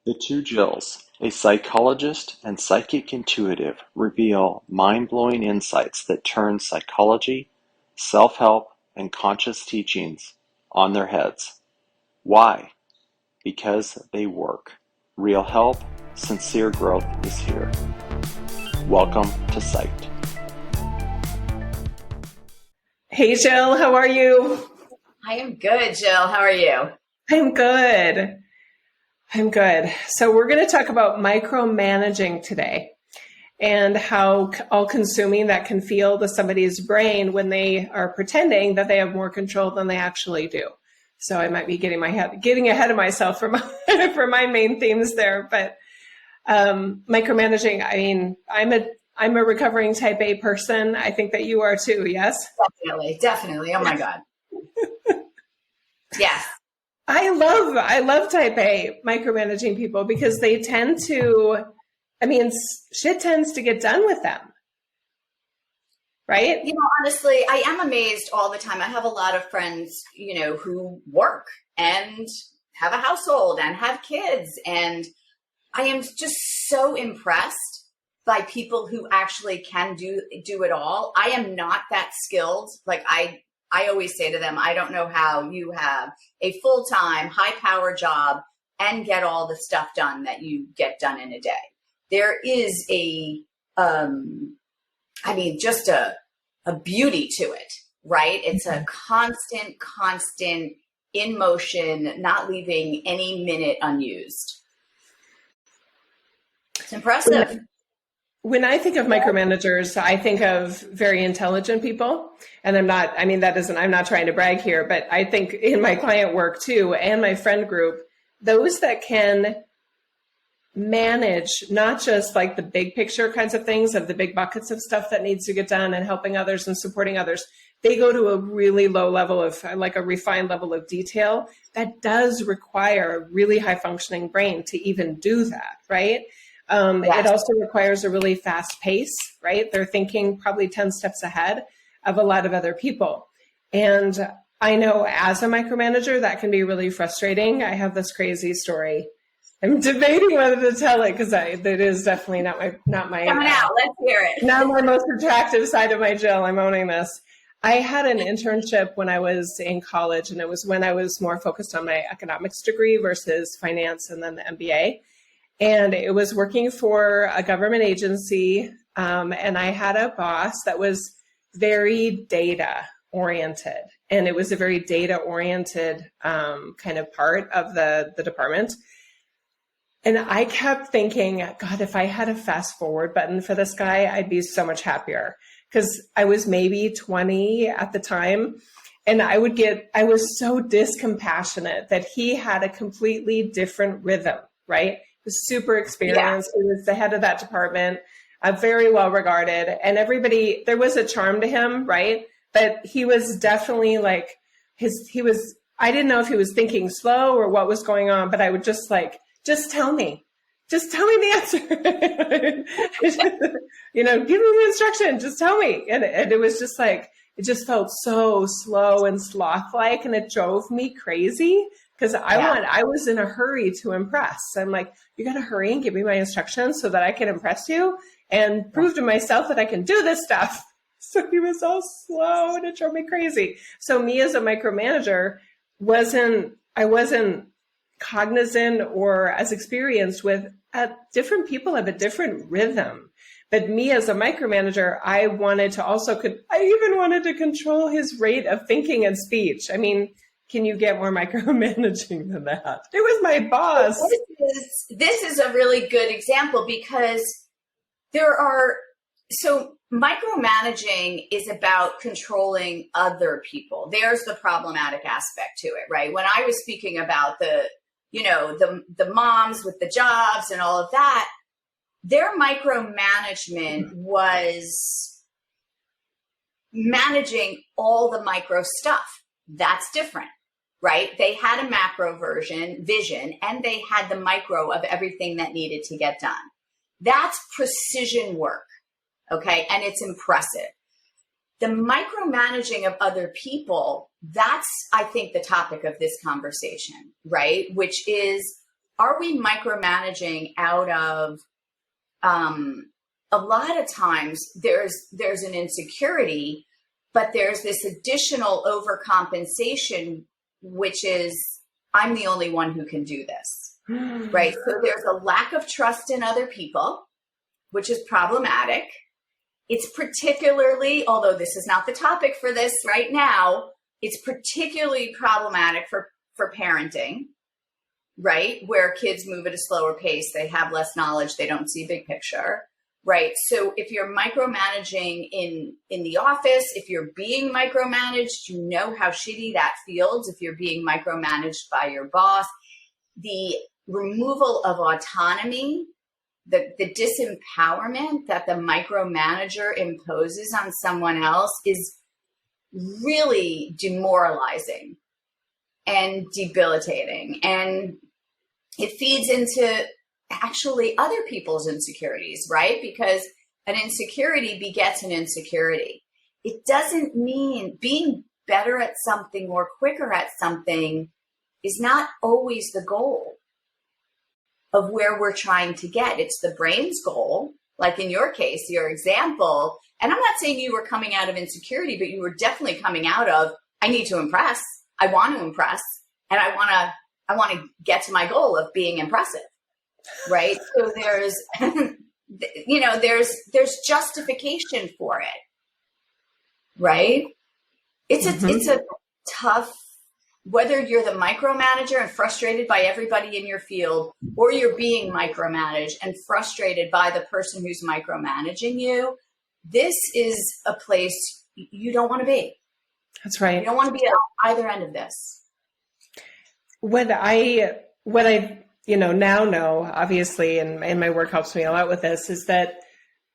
The two Jills, a psychologist and psychic intuitive, reveal mind-blowing insights that turn psychology, self-help, and conscious teachings on their heads. Why? Because they work. Real help, sincere growth is here. Welcome to Psyched. Hey, Jill, how are you? I am good, Jill. How are you? I'm good. So we're going to talk about micromanaging today and how all-consuming that can feel to somebody's brain when they are pretending that they have more control than they actually do. So I might be getting ahead of myself for my main themes there. But micromanaging, I mean, I'm a recovering type A person. I think that you are too, yes? Definitely. Oh my God. Yes. I love type A micromanaging people because they tend to, shit tends to get done with them. Right? You know, honestly, I am amazed all the time. I have a lot of friends, who work and have a household and have kids. And I am just so impressed by people who actually can do it all. I am not that skilled. Like I always say to them, I don't know how you have a full-time, high-power job and get all the stuff done that you get done in a day. There is just a beauty to it, right? It's a constant in motion, not leaving any minute unused. It's impressive. When I think of micromanagers, I think of very intelligent people. And I'm not trying to brag here, but I think in my client work too, and my friend group, those that can manage not just like the big picture kinds of things of the big buckets of stuff that needs to get done and helping others and supporting others, they go to a really low level of like a refined level of detail that does require a really high functioning brain to even do that, right? Yes. It also requires a really fast pace, right? They're thinking probably 10 steps ahead of a lot of other people. And I know as a micromanager, that can be really frustrating. I have this crazy story. I'm debating whether to tell it because it is definitely not my coming out. Let's hear it. Not my most attractive side of my Jill. I'm owning this. I had an internship when I was in college, and it was when I was more focused on my economics degree versus finance and then the MBA. And it was working for a government agency. And I had a boss that was very data oriented. And it was a very data oriented kind of part of the department. And I kept thinking, God, if I had a fast forward button for this guy, I'd be so much happier. Because I was maybe 20 at the time. And I was so discompassionate that he had a completely different rhythm, right? Super experienced. Yeah. He was the head of that department, very well regarded, and everybody, there was a charm to him, right? But he was definitely like I didn't know if he was thinking slow or what was going on, but I would just tell me the answer. Give me the instruction, just tell me. And it was just like, it just felt so slow and sloth-like, and it drove me crazy. Because I was in a hurry to impress. I'm like, you got to hurry and give me my instructions so that I can impress you and prove to myself that I can do this stuff. So he was all slow and it drove me crazy. So me as a micromanager I wasn't cognizant or as experienced with different people have a different rhythm. But me as a micromanager, I even wanted to control his rate of thinking and speech. I mean, can you get more micromanaging than that? It was my boss. This is a really good example because micromanaging is about controlling other people. There's the problematic aspect to it, right? When I was speaking about the moms with the jobs and all of that, their micromanagement was managing all the micro stuff. That's different. Right? They had a macro vision, and they had the micro of everything that needed to get done. That's precision work. Okay. And it's impressive. The micromanaging of other people, that's, I think, the topic of this conversation, right? Which is are we micromanaging out of, a lot of times there's an insecurity, but there's this additional overcompensation, which is, I'm the only one who can do this, right? So there's a lack of trust in other people, which is problematic. It's particularly, although this is not the topic for this right now, it's particularly problematic for parenting, right? Where kids move at a slower pace, they have less knowledge, they don't see big picture, right? So if you're micromanaging in the office, if you're being micromanaged, you know how shitty that feels if you're being micromanaged by your boss. The removal of autonomy, the disempowerment that the micromanager imposes on someone else is really demoralizing and debilitating. And it feeds into actually other people's insecurities, right? Because an insecurity begets an insecurity. It doesn't mean being better at something or quicker at something is not always the goal of where we're trying to get. It's the brain's goal. Like in your case, your example, and I'm not saying you were coming out of insecurity, but you were definitely coming out of, I need to impress. I want to impress, and I want to get to my goal of being impressive, right? So there's, there's justification for it, right? It's a tough, whether you're the micromanager and frustrated by everybody in your field, or you're being micromanaged and frustrated by the person who's micromanaging you, this is a place you don't want to be. That's right. You don't want to be at either end of this. What I now know, obviously, and my work helps me a lot with this, is that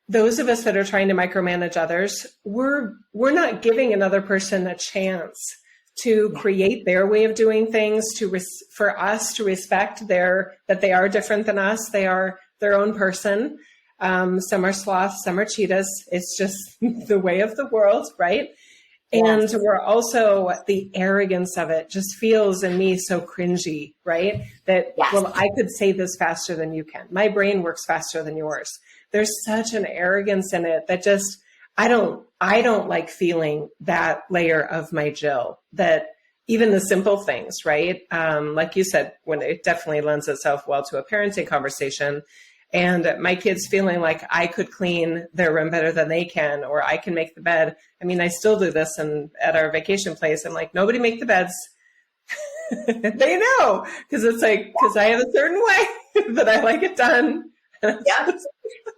those of us that are trying to micromanage others, we're not giving another person a chance to create their way of doing things, for us to respect that they are different than us. They are their own person. Some are sloths, some are cheetahs. It's just the way of the world, right? Yes. And we're also, the arrogance of it just feels in me so cringy, right? That, yes. Well, I could say this faster than you can. My brain works faster than yours. There's such an arrogance in it that just, I don't like feeling that layer of my Jill, that even the simple things, right? Like you said, when it definitely lends itself well to a parenting conversation. And my kids feeling like I could clean their room better than they can, or I can make the bed. I mean, I still do this at our vacation place. I'm like, nobody make the beds. They know, because it's like, because I have a certain way that I like it done. Yeah. I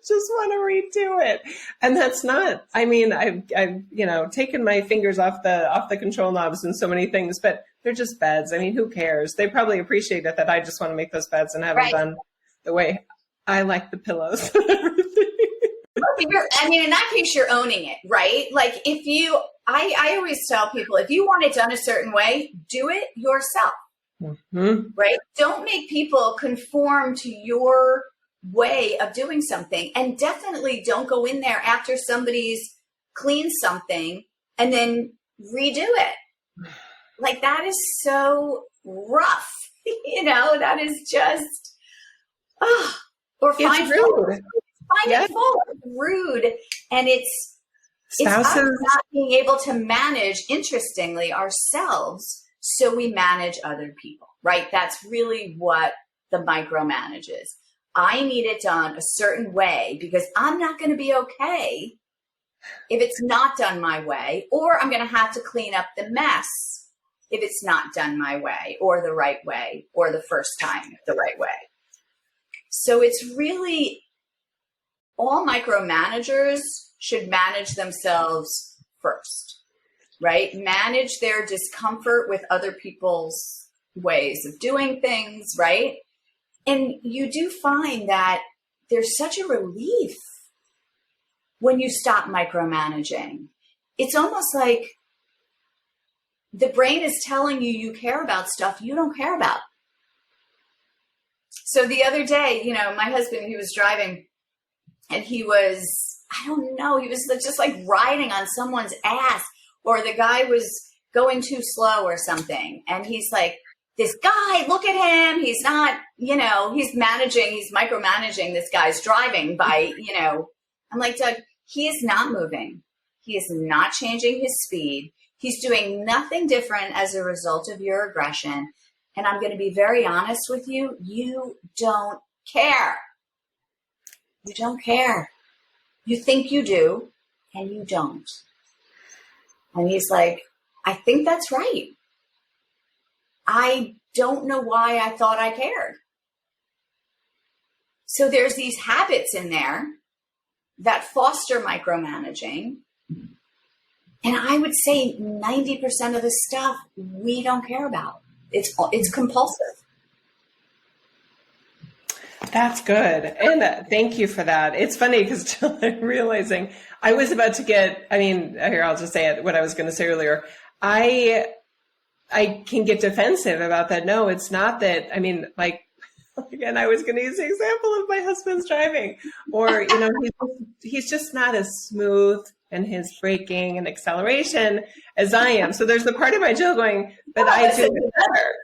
just want to redo it. And that's not, I mean, I've taken my fingers off the control knobs and so many things, but they're just beds. I mean, who cares? They probably appreciate it that I just want to make those beds and have them done the way I like the pillows. I mean, in that case, you're owning it, right? Like I always tell people, if you want it done a certain way, do it yourself, right? Don't make people conform to your way of doing something. And definitely don't go in there after somebody's cleaned something and then redo it. Like, that is so rough, that is just, or find fault. Find fault. Rude. And it's us not being able to manage, interestingly, ourselves, so we manage other people, right? That's really what the micromanage is. I need it done a certain way because I'm not going to be okay if it's not done my way, or I'm going to have to clean up the mess if it's not done my way or the right way, or the first time the right way. So it's really, all micromanagers should manage themselves first, right? Manage their discomfort with other people's ways of doing things, right? And you do find that there's such a relief when you stop micromanaging. It's almost like the brain is telling you care about stuff you don't care about. So the other day, my husband, he was driving and he was just like riding on someone's ass, or the guy was going too slow or something. And he's like, this guy, look at him. He's not, he's micromanaging this guy's driving by, I'm like, Doug, he is not moving. He is not changing his speed. He's doing nothing different as a result of your aggression. And I'm going to be very honest with you. You don't care. You don't care. You think you do, and you don't. And he's like, I think that's right. I don't know why I thought I cared. So there's these habits in there that foster micromanaging. And I would say 90% of the stuff we don't care about. It's compulsive. That's good. And thank you for that. It's funny because I'm realizing I was about to here, I'll just say it, what I was going to say earlier. I can get defensive about that. No, it's not that. Again, I was going to use the example of my husband's driving, or, he's just not as smooth in his braking and acceleration as I am. So there's the part of my Jill going, but I do it better.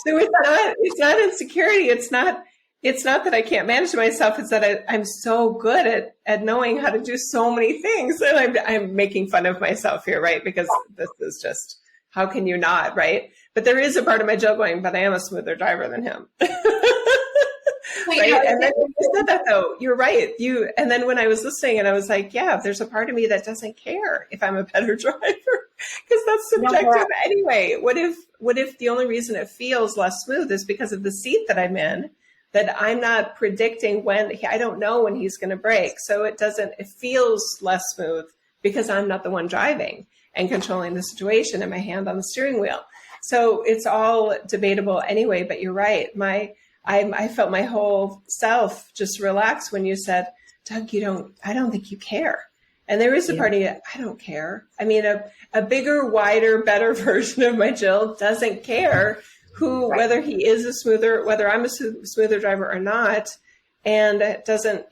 So it's not insecurity. It's not that I can't manage myself. It's that I'm so good at knowing how to do so many things. And I'm making fun of myself here, right? Because this is just, how can you not, right? But there is a part of my Jill going, but I am a smoother driver than him. Right? And then you said that though, you're right. And then when I was listening and I was like, yeah, there's a part of me that doesn't care if I'm a better driver, because that's subjective anyway. What if the only reason it feels less smooth is because of the seat that I'm in, that I'm not predicting I don't know when he's going to brake. So it feels less smooth because I'm not the one driving and controlling the situation and my hand on the steering wheel. So it's all debatable anyway, but you're right. I felt my whole self just relax when you said, Doug, I don't think you care. And there is a part of you, I don't care. I mean, a bigger, wider, better version of my Jill doesn't care whether he is whether I'm a smoother driver or not. And it doesn't,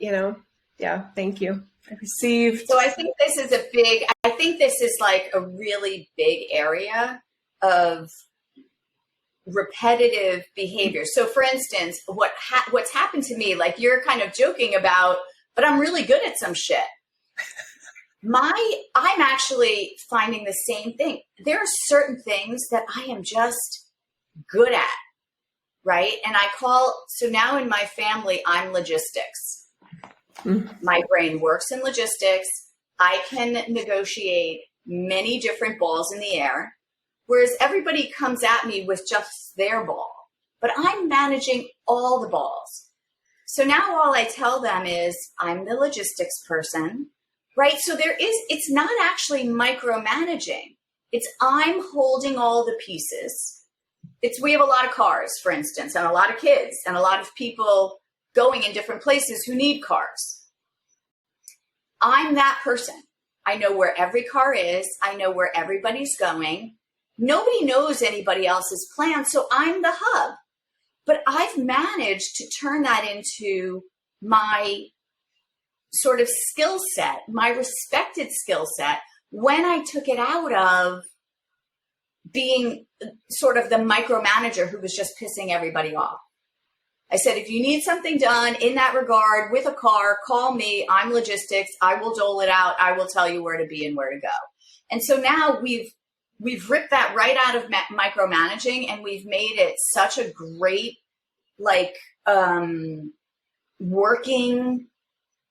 thank you. I received. So I think this is like a really big area of repetitive behavior. So for instance, what's happened to me, like you're kind of joking about, but I'm really good at some shit. I'm actually finding the same thing. There are certain things that I am just good at, right? And so now in my family, I'm logistics. My brain works in logistics. I can negotiate many different balls in the air. Whereas everybody comes at me with just their ball, but I'm managing all the balls. So now all I tell them is I'm the logistics person, right? So it's not actually micromanaging. It's I'm holding all the pieces. We have a lot of cars, for instance, and a lot of kids and a lot of people going in different places who need cars. I'm that person. I know where every car is. I know where everybody's going. Nobody knows anybody else's plan, so I'm the hub. But I've managed to turn that into my sort of skill set, my respected skill set, when I took it out of being sort of the micromanager who was just pissing everybody off. I said, if you need something done in that regard with a car, call me. I'm logistics. I will dole it out. I will tell you where to be and where to go. And so now we've ripped that right out of micromanaging, and we've made it such a great, working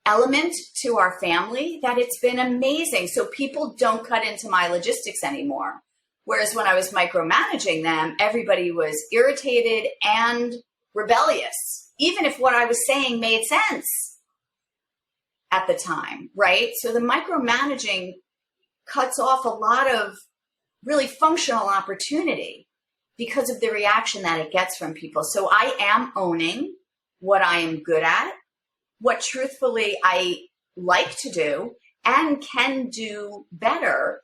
element to our family that it's been amazing. So people don't cut into my logistics anymore. Whereas when I was micromanaging them, everybody was irritated and rebellious, even if what I was saying made sense at the time, right? So the micromanaging cuts off a lot of really functional opportunity because of the reaction that it gets from people. So I am owning what I am good at, what truthfully I like to do and can do better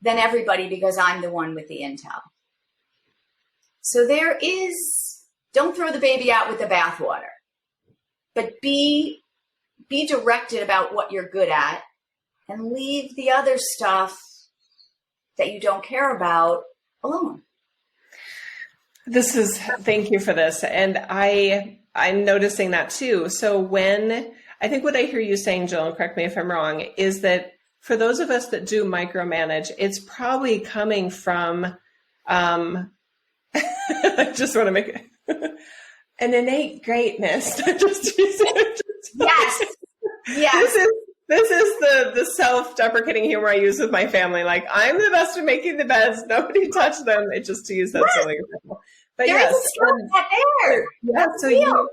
than everybody because I'm the one with the intel. So don't throw the baby out with the bathwater, but be directed about what you're good at and leave the other stuff that you don't care about alone. Thank you for this. And I'm noticing that too. So I think what I hear you saying, Jill, and correct me if I'm wrong, is that for those of us that do micromanage, it's probably coming from, I just want to make an innate greatness. Yes. Yes. This is the self-deprecating humor I use with my family. Like, I'm the best at making the beds. Nobody touch them. It just to use that silly example. But there yes, is a skill set there. yeah. So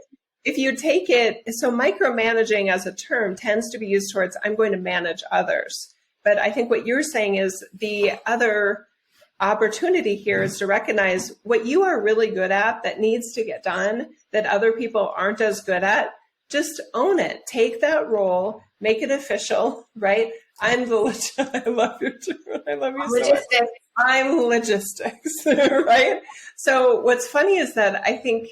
if you take it, so micromanaging as a term tends to be used towards I'm going to manage others. But I think what you're saying is the other opportunity here is to recognize what you are really good at that needs to get done that other people aren't as good at. Just own it. Take that role. Make it official, right? I love you too. I love you so much. I'm logistics, right? So what's funny is that I think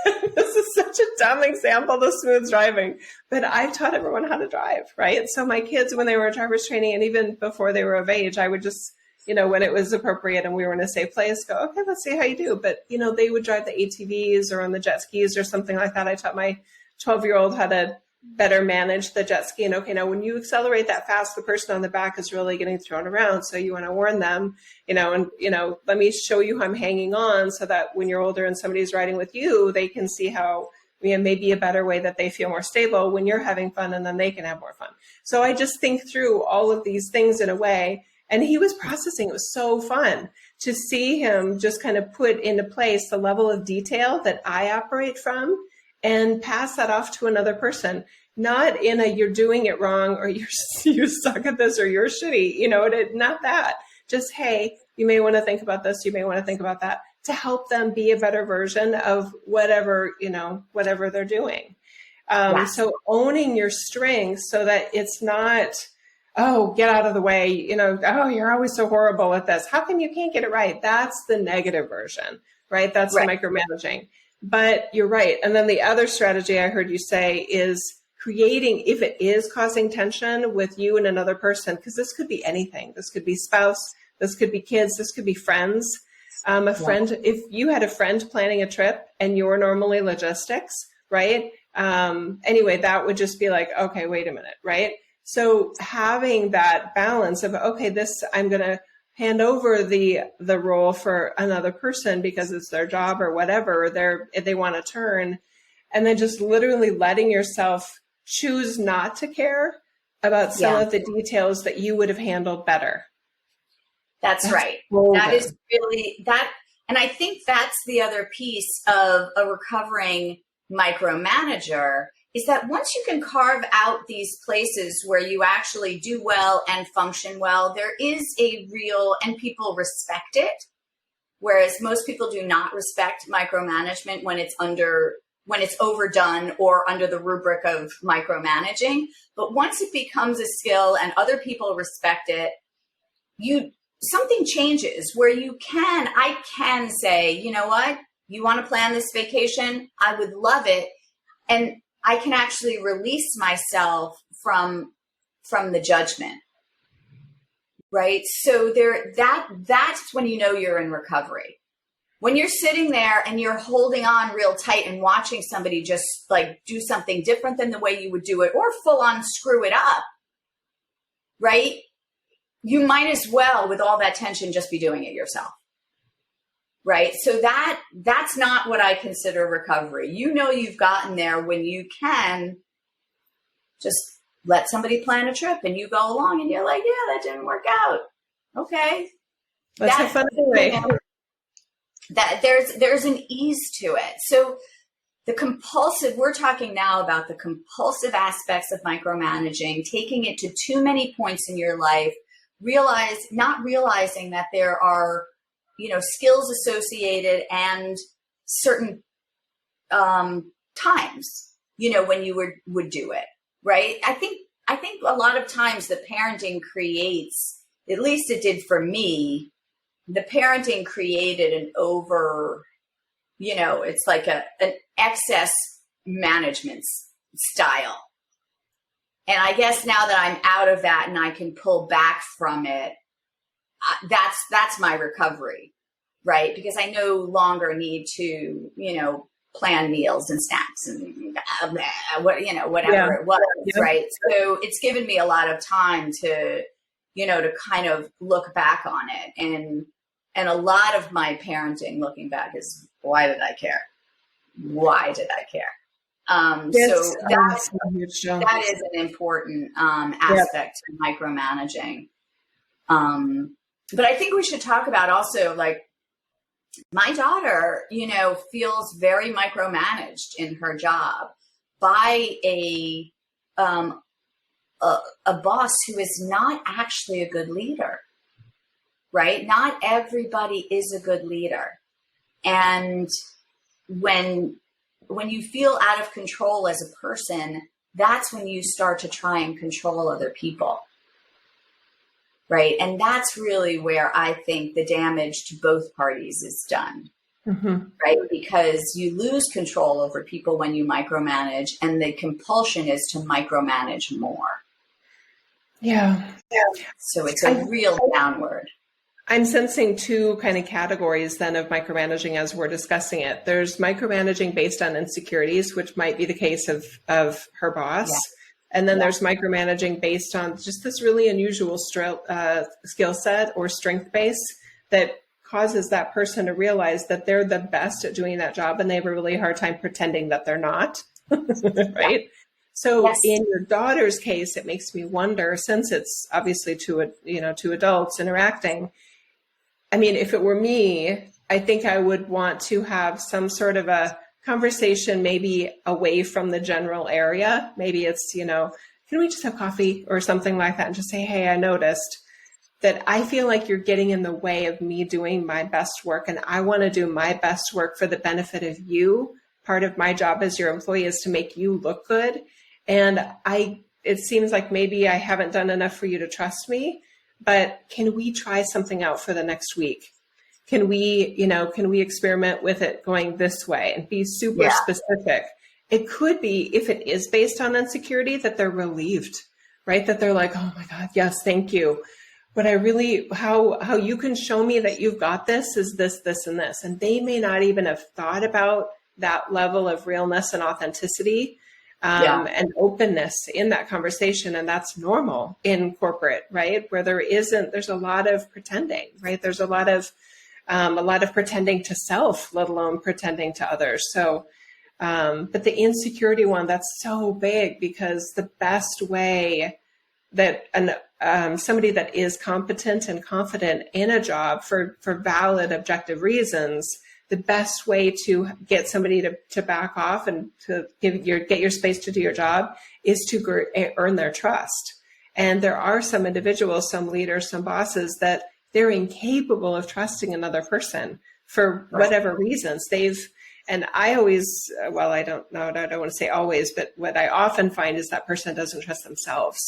this is such a dumb example of smooth driving, but I've taught everyone how to drive, right? So my kids, when they were in driver's training and even before they were of age, I would just, when it was appropriate and we were in a safe place, go, okay, let's see how you do. But, they would drive the ATVs or on the jet skis or something like that. I taught my 12-year-old how to better manage the jet ski. And okay, now when you accelerate that fast, the person on the back is really getting thrown around. So you want to warn them, let me show you how I'm hanging on so that when you're older and somebody's riding with you, they can see how maybe a better way that they feel more stable when you're having fun and then they can have more fun. So I just think through all of these things in a way, and he was processing. It was so fun to see him just kind of put into place the level of detail that I operate from and pass that off to another person, not in a you're doing it wrong or you suck at this or you're shitty, not that. Just, hey, you may want to think about this, you may want to think about that, to help them be a better version of whatever they're doing. So owning your strengths so that it's not, oh, get out of the way, oh, you're always so horrible at this. How come you can't get it right? That's the negative version, right? That's the micromanaging. But you're right. And then the other strategy I heard you say is creating, if it is causing tension with you and another person, because this could be anything. This could be spouse, this could be kids, this could be friends. Friend, if you had a friend planning a trip and you're normally logistics, right? Anyway, that would just be like, okay, wait a minute, right? So having that balance of, okay, I'm going to hand over the role for another person because it's their job or whatever they want to turn, and then just literally letting yourself choose not to care about some of the details that you would have handled better. That's right. Golden. That is really that. And I think that's the other piece of a recovering micromanager is that once you can carve out these places where you actually do well and function well, there is a real, and people respect it. Whereas most people do not respect micromanagement when it's overdone or under the rubric of micromanaging. But once it becomes a skill and other people respect it, something changes where I can say, you know what, you want to plan this vacation? I would love it. And I can actually release myself from the judgment, right? So that's when you're in recovery. When you're sitting there and you're holding on real tight and watching somebody just like do something different than the way you would do it or full on screw it up, right? You might as well, with all that tension, just be doing it yourself. Right. So that's not what I consider recovery. You've gotten there when you can just let somebody plan a trip and you go along and you're like, yeah, that didn't work out. Okay. That's a fun way. That there's an ease to it. So we're talking now about the compulsive aspects of micromanaging, taking it to too many points in your life, not realizing that there are skills associated and certain times, when you would do it, right? I think a lot of times the parenting creates, at least it did for me, the parenting created an it's like an excess management style. And I guess now that I'm out of that and I can pull back from it, that's my recovery. right? Because I no longer need to, plan meals and snacks and whatever it was, right? So it's given me a lot of time to, to kind of look back on it. And a lot of my parenting looking back is, why did I care? Why did I care? So that is an important aspect to micromanaging. But I think we should talk about also, like, my daughter, feels very micromanaged in her job by a boss who is not actually a good leader, right? Not everybody is a good leader. And when you feel out of control as a person, that's when you start to try and control other people. Right. And that's really where I think the damage to both parties is done. Mm-hmm. Right. Because you lose control over people when you micromanage, and the compulsion is to micromanage more. Yeah. So it's a real downward. I'm sensing two kind of categories then of micromanaging as we're discussing it. There's micromanaging based on insecurities, which might be the case of her boss. Yeah. And then there's micromanaging based on just this really unusual skill set or strength base that causes that person to realize that they're the best at doing that job, and they have a really hard time pretending that they're not. Right? Yeah. So in your daughter's case, it makes me wonder, since it's obviously two adults interacting. I mean, if it were me, I think I would want to have some sort of a conversation, maybe away from the general area. Maybe it's, can we just have coffee or something like that, and just say, hey, I noticed that I feel like you're getting in the way of me doing my best work, and I want to do my best work for the benefit of you. Part of my job as your employee is to make you look good. And it seems like maybe I haven't done enough for you to trust me, but can we try something out for the next week? Can we experiment with it going this way and be super specific? It could be, if it is based on insecurity, that they're relieved, right? That they're like, oh my God, yes, thank you. But I really, how you can show me that you've got this is this, this, and this. And they may not even have thought about that level of realness and authenticity and openness in that conversation. And that's normal in corporate, right? Where there's a lot of pretending, right? There's a lot of pretending to self, let alone pretending to others. So, but the insecurity one, that's so big, because the best way that somebody that is competent and confident in a job for valid, objective reasons, the best way to get somebody to back off and to get your space to do your job is to earn their trust. And there are some individuals, some leaders, some bosses that they're incapable of trusting another person for whatever reasons. And I always, I don't know, I don't want to say always, but what I often find is that person doesn't trust themselves,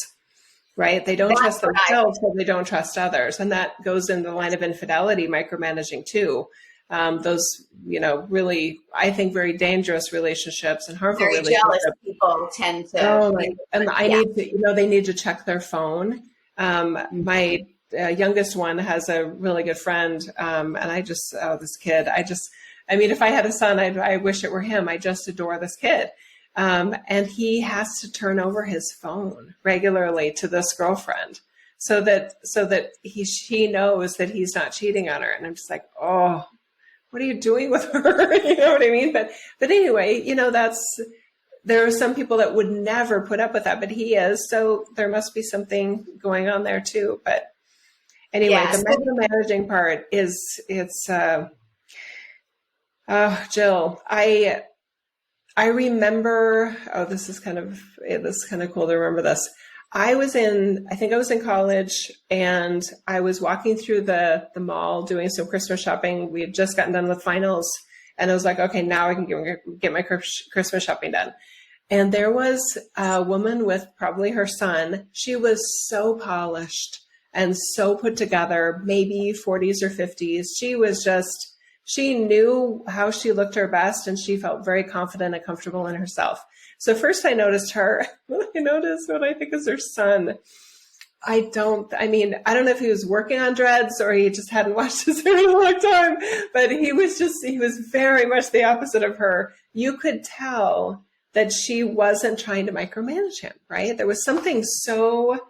right? They don't trust themselves, so they don't trust others. And that goes in the line of infidelity, micromanaging too. Those, really, I think, very dangerous relationships and harmful relationships. Very jealous people tend to. They need to check their phone. My youngest one has a really good friend. And this kid, if I had a son, I wish it were him. I just adore this kid. And he has to turn over his phone regularly to this girlfriend so that she knows that he's not cheating on her. And I'm just like, oh, what are you doing with her? You know what I mean? But anyway, there are some people that would never put up with that, but he is. So there must be something going on there too. But anyway, the micromanaging part Jill, I remember, this is kind of cool to remember this. I think I was in college, and I was walking through the mall doing some Christmas shopping. We had just gotten done with finals, and I was like, okay, now I can get my Christmas shopping done. And there was a woman with probably her son. She was so polished and so put together, maybe 40s or 50s. She knew how she looked her best, and she felt very confident and comfortable in herself. So first I noticed her, I noticed what I think is her son. I don't know if he was working on dreads or he just hadn't washed his hair in a long time, but he was very much the opposite of her. You could tell that she wasn't trying to micromanage him, right? There was something so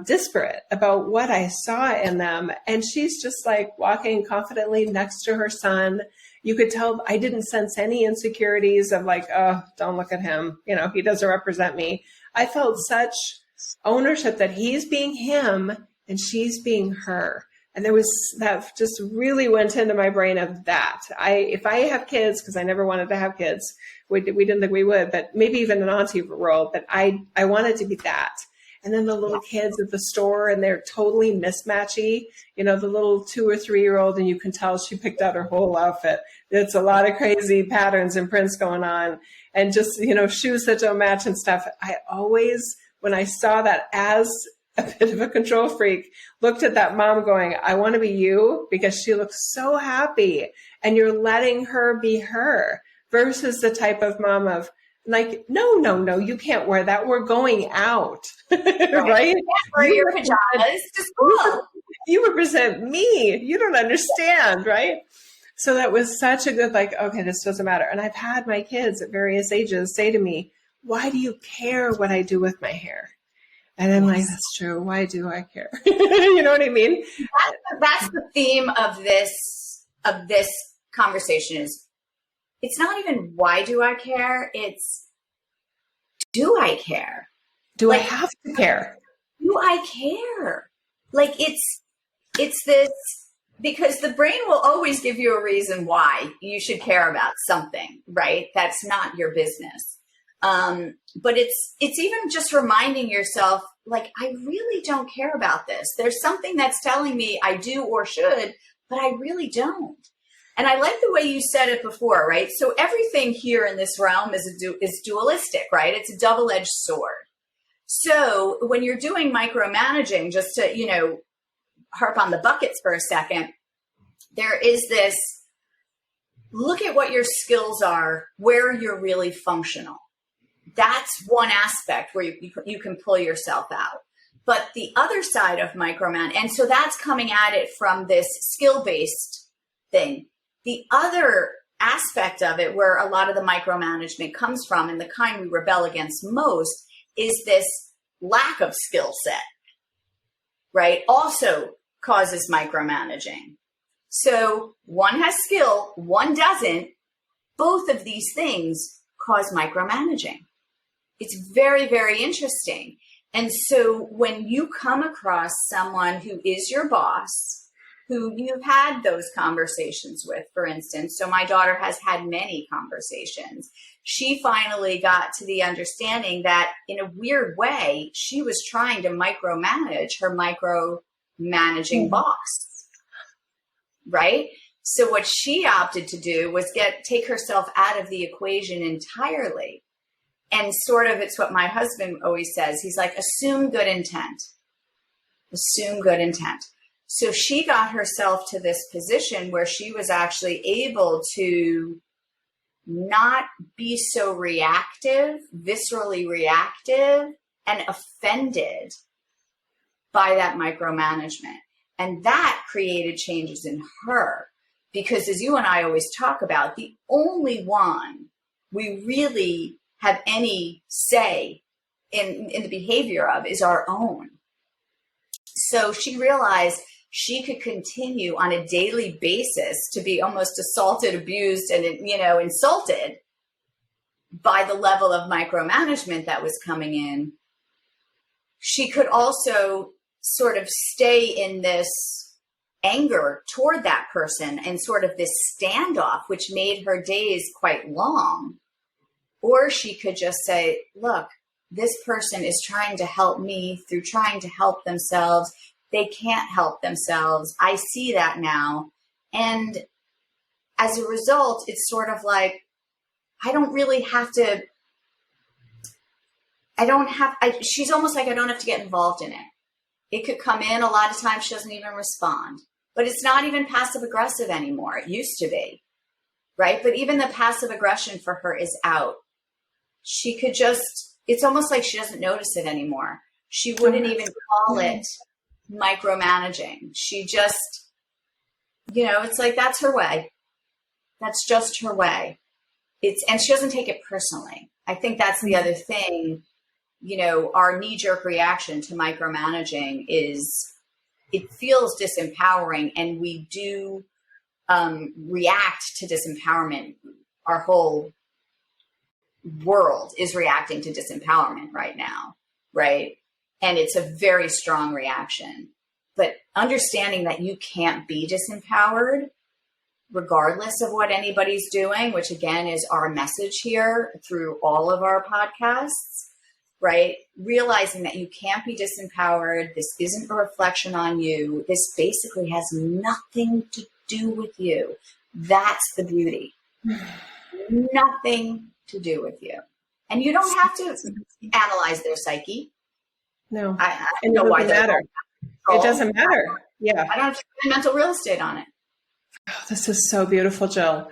disparate about what I saw in them. And she's just like walking confidently next to her son. You could tell I didn't sense any insecurities of like, oh, don't look at him. He doesn't represent me. I felt such ownership that he's being him and she's being her. And there was that just really went into my brain of that. If I have kids, because I never wanted to have kids, we didn't think we would, but maybe even an auntie role, but I wanted to be that. And then the little kids at the store, and they're totally mismatchy. The little 2 or 3 year old, and you can tell she picked out her whole outfit. It's a lot of crazy patterns and prints going on, and just, shoes that don't match and stuff. I always, when I saw that as a bit of a control freak, looked at that mom going, I want to be you, because she looks so happy and you're letting her be her, versus the type of mom of like, no, you can't wear that. We're going out, right? You can't wear your pajamas to school. You represent me. You don't understand, right? So that was such a good, like, okay, this doesn't matter. And I've had my kids at various ages say to me, why do you care what I do with my hair? And I'm like, that's true. Why do I care? You know what I mean? That's the theme of this conversation is, it's not even why do I care? It's do I care? Do I have to care? Do I care? Like it's this, because the brain will always give you a reason why you should care about something, right? That's not your business. But it's even just reminding yourself, like, I really don't care about this. There's something that's telling me I do or should, but I really don't. And I like the way you said it before, right? So everything here in this realm is dualistic, right? It's a double-edged sword. So when you're doing micromanaging, just to, harp on the buckets for a second, there is this, look at what your skills are, where you're really functional. That's one aspect where you can pull yourself out. But the other side of microman, and so that's coming at it from this skill-based thing. The other aspect of it, where a lot of the micromanagement comes from, and the kind we rebel against most, is this lack of skill set, right? Also causes micromanaging. So one has skill, one doesn't. Both of these things cause micromanaging. It's very, very interesting. And so when you come across someone who is your boss, who you've had those conversations with, for instance. So my daughter has had many conversations. She finally got to the understanding that in a weird way, she was trying to micromanage her micromanaging boss, right? So what she opted to do was take herself out of the equation entirely. And sort of, it's what my husband always says. He's like, assume good intent. Assume good intent. So she got herself to this position where she was actually able to not be so reactive, viscerally reactive, and offended by that micromanagement. And that created changes in her. Because as you and I always talk about, the only one we really have any say in the behavior of is our own. So she realized she could continue on a daily basis to be almost assaulted, abused, and, insulted by the level of micromanagement that was coming in. She could also sort of stay in this anger toward that person and sort of this standoff, which made her days quite long. Or she could just say, look, this person is trying to help me through trying to help themselves. They can't help themselves. I see that now. And as a result, it's sort of like, I don't really have to, she's almost like I don't have to get involved in it. It could come in. A lot of times she doesn't even respond. But it's not even passive aggressive anymore. It used to be, right? But even the passive aggression for her is out. She could just, it's almost like she doesn't notice it anymore. She wouldn't even call it micromanaging. She just, it's like, that's her way. That's just her way. And she doesn't take it personally. I think that's the other thing, our knee-jerk reaction to micromanaging is it feels disempowering, and we do react to disempowerment. Our whole world is reacting to disempowerment right now, right? And it's a very strong reaction. But understanding that you can't be disempowered regardless of what anybody's doing, which again is our message here through all of our podcasts, right? Realizing that you can't be disempowered. This isn't a reflection on you. This basically has nothing to do with you. That's the beauty. Nothing to do with you. And you don't have to analyze their psyche. No. I don't know why that matters. It doesn't matter. Yeah. I don't have to spend mental real estate on it. Oh, this is so beautiful, Jill.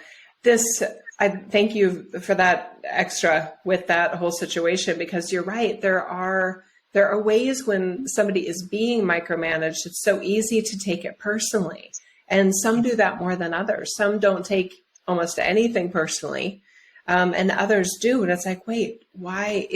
I thank you for that extra with that whole situation, because you're right. There are ways when somebody is being micromanaged, it's so easy to take it personally. And some do that more than others. Some don't take almost anything personally. And others do. And it's like, wait, why,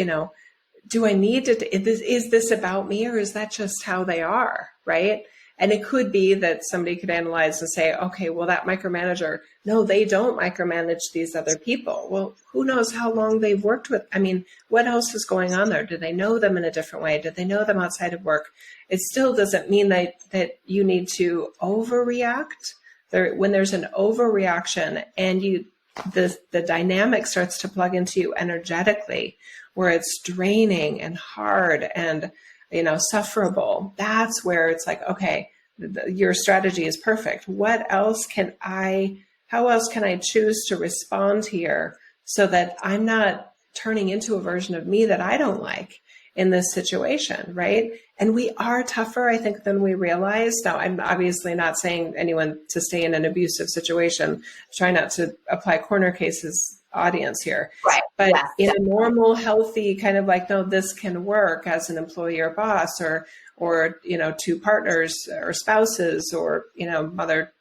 do I need to, is this about me, or is that just how they are? Right. And it could be that somebody could analyze and say, okay, well, that micromanager, no, they don't micromanage these other people. Well, who knows how long they've worked with? I mean, what else is going on there? Do they know them in a different way? Do they know them outside of work? It still doesn't mean that you need to overreact. When there's an overreaction and the dynamic starts to plug into you energetically, where it's draining and hard and sufferable, that's where it's like, okay, your strategy is perfect. How else can I choose to respond here so that I'm not turning into a version of me that I don't like in this situation, right? And we are tougher, I think, than we realize. Now, I'm obviously not saying anyone to stay in an abusive situation. Try not to apply corner cases audience here. Right. But in a normal, healthy kind of like, no, this can work as an employee or boss or two partners or spouses or, mother,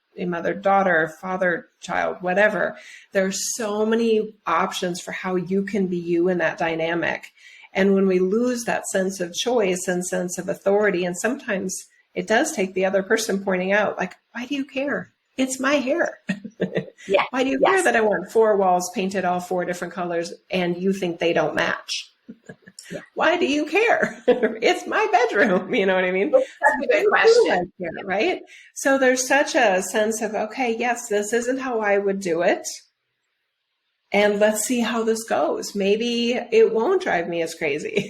daughter, father, child, whatever. There's so many options for how you can be you in that dynamic. And when we lose that sense of choice and sense of authority, and sometimes it does take the other person pointing out, like, why do you care? It's my hair. Yeah. Why do you care that I want 4 walls painted all 4 different colors and you think they don't match? Yeah. Why do you care? It's my bedroom. You know what I mean? That's a good question. Right? So there's such a sense of, okay, yes, this isn't how I would do it. And let's see how this goes. Maybe it won't drive me as crazy,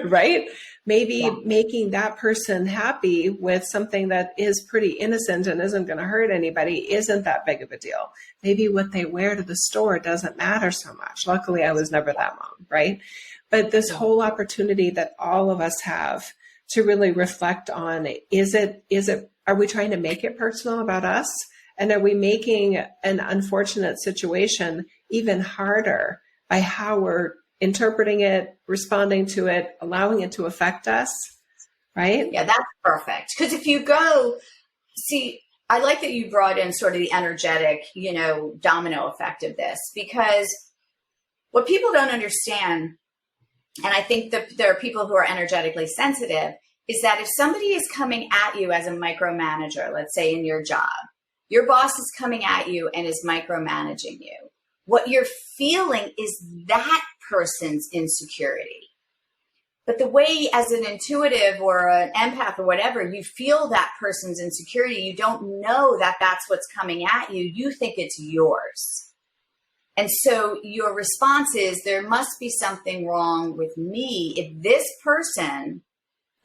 right? Maybe making that person happy with something that is pretty innocent and isn't going to hurt anybody isn't that big of a deal. Maybe what they wear to the store doesn't matter so much. Luckily, I was never that mom, right? But this whole opportunity that all of us have to really reflect on, are we trying to make it personal about us? And are we making an unfortunate situation even harder by how we're interpreting it, responding to it, allowing it to affect us, right? Yeah, that's perfect. Because if you go, I like that you brought in sort of the energetic, domino effect of this, because what people don't understand, and I think that there are people who are energetically sensitive, is that if somebody is coming at you as a micromanager, let's say in your job, your boss is coming at you and is micromanaging you. What you're feeling is that person's insecurity. But the way, as an intuitive or an empath or whatever, you feel that person's insecurity, you don't know that that's what's coming at you. You think it's yours. And so your response is, there must be something wrong with me if this person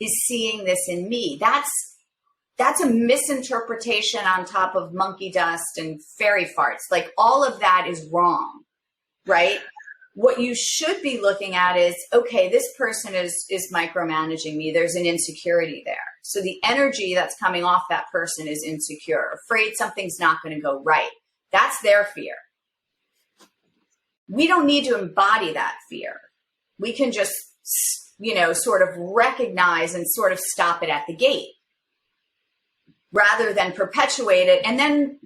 is seeing this in me. That's a misinterpretation on top of monkey dust and fairy farts. Like, all of that is wrong, right? What you should be looking at is, okay, this person is micromanaging me. There's an insecurity there. So the energy that's coming off that person is insecure, afraid something's not going to go right. That's their fear. We don't need to embody that fear. We can just sort of recognize and sort of stop it at the gate rather than perpetuate it. And then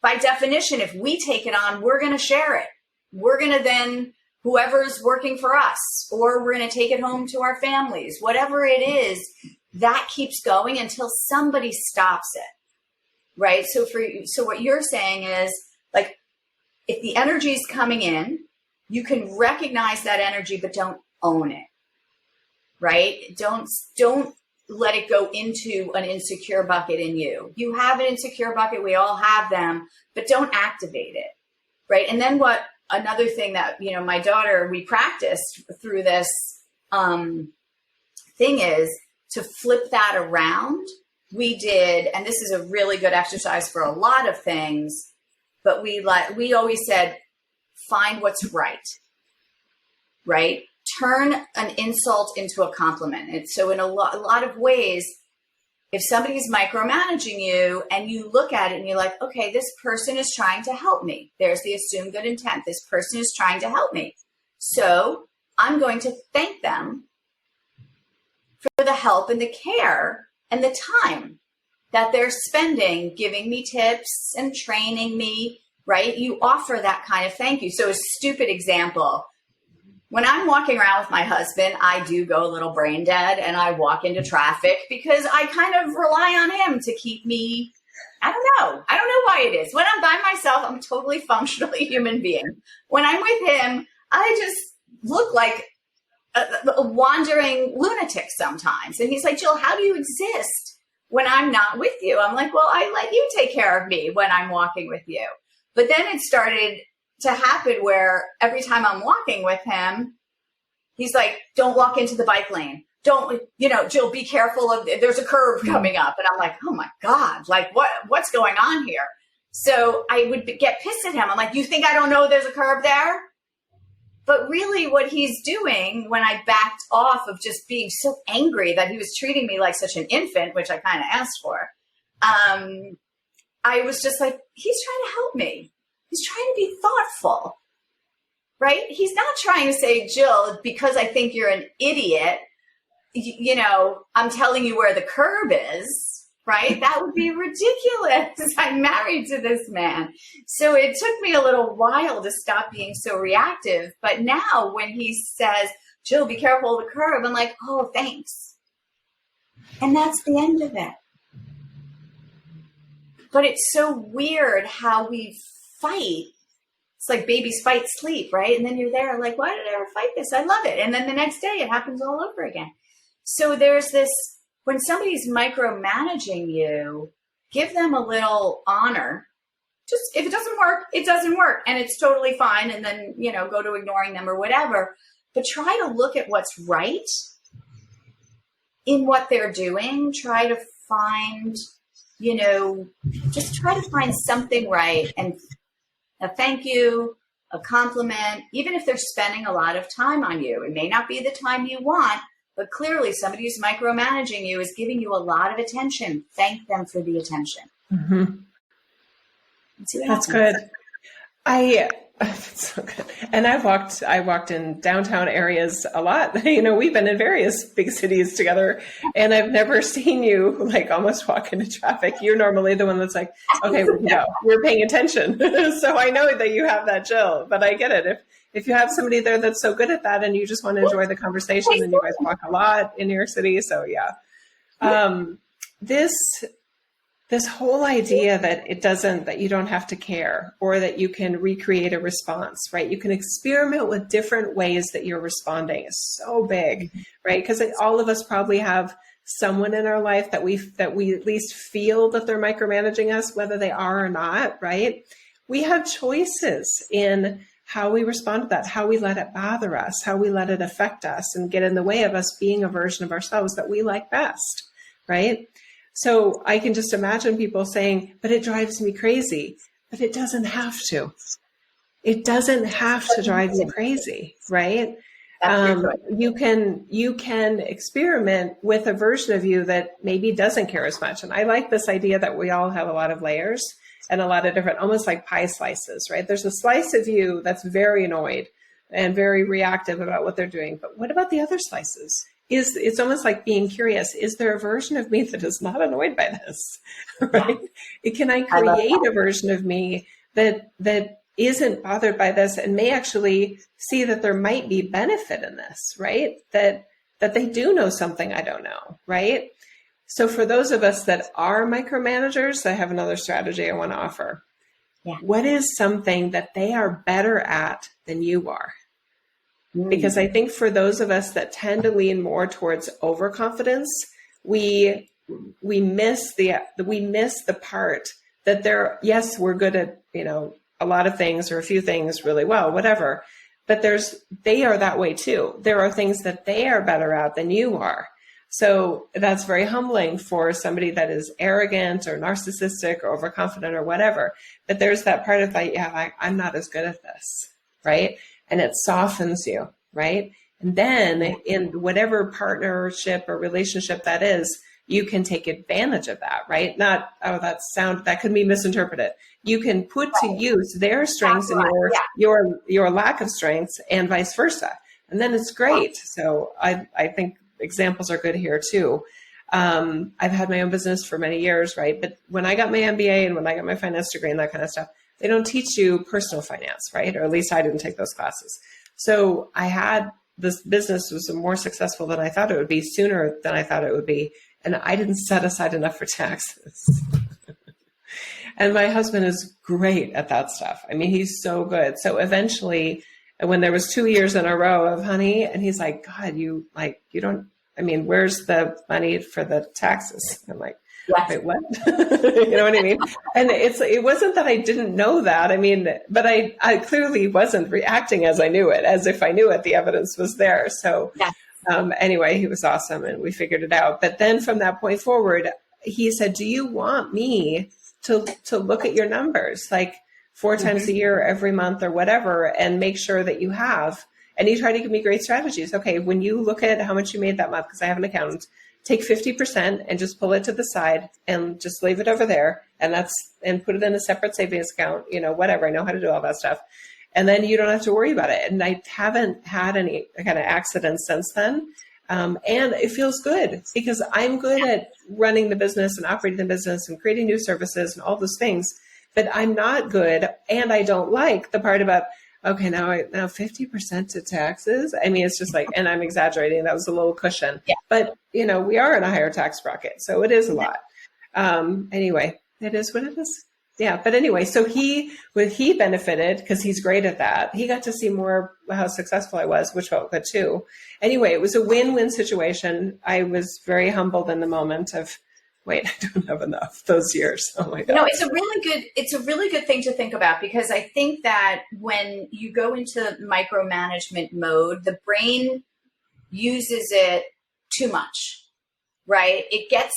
by definition, if we take it on, we're going to share it. We're going to then, whoever's working for us, or we're going to take it home to our families, whatever it is, that keeps going until somebody stops it. Right. So what you're saying is, like, if the energy is coming in, you can recognize that energy, but don't own it. Right. Don't let it go into an insecure bucket in you. You have an insecure bucket. We all have them, but don't activate it. Right. And then another thing that, my daughter, we practiced through this thing is to flip that around. We did, and this is a really good exercise for a lot of things, but we always said, find what's right. Right. Turn an insult into a compliment. And so in a lot of ways, if somebody's micromanaging you and you look at it and you're like, okay, this person is trying to help me. There's the assumed good intent. This person is trying to help me. So I'm going to thank them for the help and the care and the time that they're spending giving me tips and training me, right? You offer that kind of thank you. So a stupid example. When I'm walking around with my husband, I do go a little brain dead and I walk into traffic because I kind of rely on him to keep me, I don't know why it is. When I'm by myself, I'm a totally functionally human being. When I'm with him, I just look like a wandering lunatic sometimes. And he's like, Jill, how do you exist when I'm not with you? I'm like, well, I let you take care of me when I'm walking with you. But then it started to happen where every time I'm walking with him, he's like, don't walk into the bike lane. Don't, Jill, be careful there's a curve coming up. And I'm like, oh my God, like what's going on here? So I would get pissed at him. I'm like, you think I don't know there's a curve there? But really what he's doing, when I backed off of just being so angry that he was treating me like such an infant, which I kind of asked for, I was just like, he's trying to help me. He's trying to be thoughtful, right? He's not trying to say, Jill, because I think you're an idiot, I'm telling you where the curb is, right? That would be ridiculous. I'm married to this man. So it took me a little while to stop being so reactive. But now when he says, Jill, be careful of the curb, I'm like, oh, thanks. And that's the end of it. But it's so weird how we fight. It's like babies fight sleep, right? And then you're there like, why did I ever fight this? I love it. And then the next day it happens all over again. So there's this, when somebody's micromanaging you, give them a little honor. Just if it doesn't work, it doesn't work. And it's totally fine. And then, go to ignoring them or whatever. But try to look at what's right in what they're doing. Try to find, just try to find something right. And a thank you, a compliment, even if they're spending a lot of time on you. It may not be the time you want, but clearly somebody who's micromanaging you is giving you a lot of attention. Thank them for the attention. Mm-hmm. That's good. That's so good. And I walked in downtown areas a lot. We've been in various big cities together, and I've never seen you like almost walk into traffic. You're normally the one that's like, okay, we're paying attention. So I know that you have that, Jill, but I get it. If you have somebody there that's so good at that and you just want to enjoy the conversation, and you guys walk a lot in your city. So yeah. This whole idea that you don't have to care, or that you can recreate a response, right? You can experiment with different ways that you're responding is so big, right? Because all of us probably have someone in our life that we at least feel that they're micromanaging us, whether they are or not, right? We have choices in how we respond to that, how we let it bother us, how we let it affect us and get in the way of us being a version of ourselves that we like best, right? So I can just imagine people saying, but it drives me crazy. But it doesn't have to. It doesn't have to drive you crazy, right? You can experiment with a version of you that maybe doesn't care as much. And I like this idea that we all have a lot of layers and a lot of different, almost like pie slices, right? There's a slice of you that's very annoyed and very reactive about what they're doing. But what about the other slices? it's almost like being curious. Is there a version of me that is not annoyed by this? Right? Can I create a version of me that isn't bothered by this and may actually see that there might be benefit in this, right? That they do know something I don't know, right? So for those of us that are micromanagers, I have another strategy I want to offer. Yeah. What is something that they are better at than you are? Because I think for those of us that tend to lean more towards overconfidence, we miss the part that yes, we're good at, a lot of things or a few things really well, whatever. But they are that way too. There are things that they are better at than you are. So that's very humbling for somebody that is arrogant or narcissistic or overconfident or whatever. But there's that part of like, I'm not as good at this, right? And it softens you, right? And then in whatever partnership or relationship that is, you can take advantage of that, right? Not, that could be misinterpreted. You can put to use their strengths and your lack of strengths and vice versa. And then it's great. So I think examples are good here too. I've had my own business for many years, right? But when I got my MBA and when I got my finance degree and that kind of stuff, they don't teach you personal finance, right? Or at least I didn't take those classes. So this business was more successful than I thought it would be, sooner than I thought it would be. And I didn't set aside enough for taxes. And my husband is great at that stuff. I mean, he's so good. So eventually, when there was 2 years in a row of honey, and he's like, God, you don't, where's the money for the taxes? I'm like, wait, what? You know what I mean? And it wasn't that I didn't know that. But I clearly wasn't reacting as I knew it, as if I knew it, the evidence was there. So anyway, he was awesome and we figured it out. But then from that point forward, he said, do you want me to look at your numbers like 4 times a year, every month or whatever, and make sure that you have? And he tried to give me great strategies. Okay, when you look at how much you made that month, because I have an accountant, take 50% and just pull it to the side and just leave it over there. And put it in a separate savings account, whatever. I know how to do all that stuff. And then you don't have to worry about it. And I haven't had any kind of accidents since then. And it feels good because I'm good at running the business and operating the business and creating new services and all those things. But I'm not good, and I don't like the part about, okay, now 50% to taxes. It's just like, and I'm exaggerating. That was a little cushion. Yeah. But, we are in a higher tax bracket, so it is a lot. Anyway, it is what it is. Yeah. But anyway, so he benefited because he's great at that. He got to see more how successful I was, which felt good too. Anyway, it was a win-win situation. I was very humbled in the moment of, wait, I don't have enough those years. Oh my God. It's a really good thing to think about, because I think that when you go into micromanagement mode, the brain uses it too much, right? It gets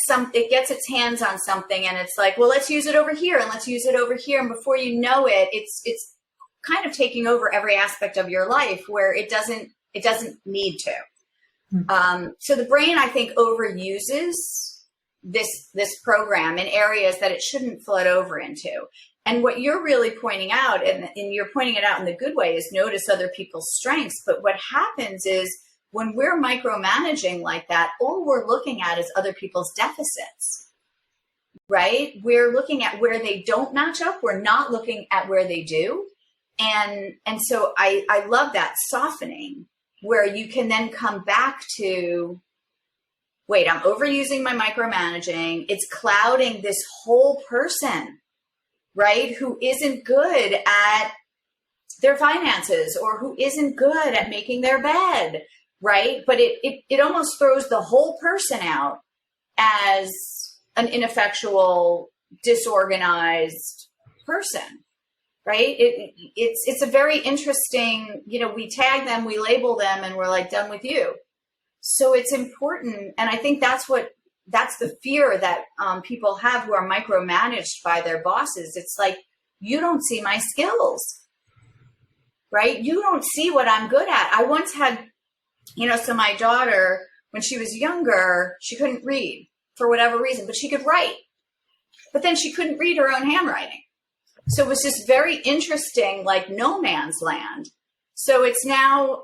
its hands on something and it's like, well, let's use it over here and let's use it over here. And before you know it, it's kind of taking over every aspect of your life where it doesn't need to. So the brain, I think, overuses this program in areas that it shouldn't flood over into. And what you're really pointing out, and you're pointing it out in the good way, is notice other people's strengths. But what happens is when we're micromanaging like that, all we're looking at is other people's deficits, right? We're looking at where they don't match up. We're not looking at where they do. And so I love that softening where you can then come back to, wait, I'm overusing my micromanaging. It's clouding this whole person, right? Who isn't good at their finances or who isn't good at making their bed, right? But it almost throws the whole person out as an ineffectual, disorganized person, right? It's a very interesting, we tag them, we label them, and we're like, done with you. So it's important. And I think that's the fear that people have who are micromanaged by their bosses. It's like, you don't see my skills, right? You don't see what I'm good at. I once had, so my daughter, when she was younger, she couldn't read for whatever reason, but she could write. But then she couldn't read her own handwriting. So it was just very interesting, like no man's land. So it's now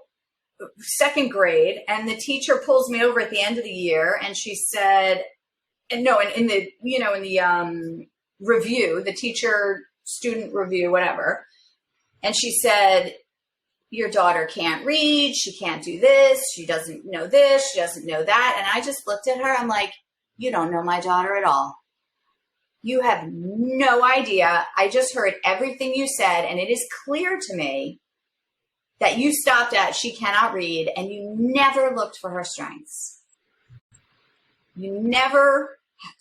second grade, and the teacher pulls me over at the end of the year, and she said, and no, in the, review, the teacher student review, whatever. And she said, your daughter can't read. She can't do this. She doesn't know this. She doesn't know that. And I just looked at her. I'm like, you don't know my daughter at all. You have no idea. I just heard everything you said. And it is clear to me that you stopped at she cannot read, and you never looked for her strengths. You never,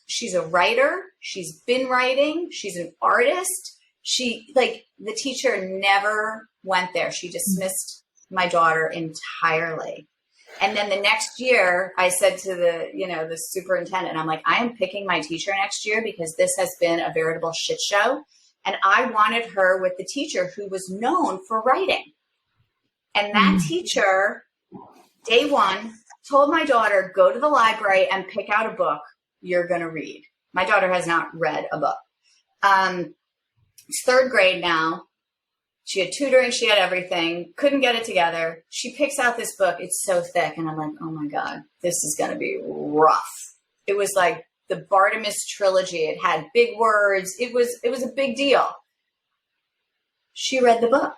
she's a writer. She's been writing. She's an artist. The teacher never went there. She dismissed my daughter entirely. And then the next year I said to the superintendent, I'm like, I am picking my teacher next year because this has been a veritable shit show. And I wanted her with the teacher who was known for writing. And that teacher, day one, told my daughter, go to the library and pick out a book you're going to read. My daughter has not read a book. It's third grade now. She had tutoring. She had everything. Couldn't get it together. She picks out this book. It's so thick. And I'm like, oh my God, this is going to be rough. It was like the Bartimaeus trilogy. It had big words. It was a big deal. She read the book.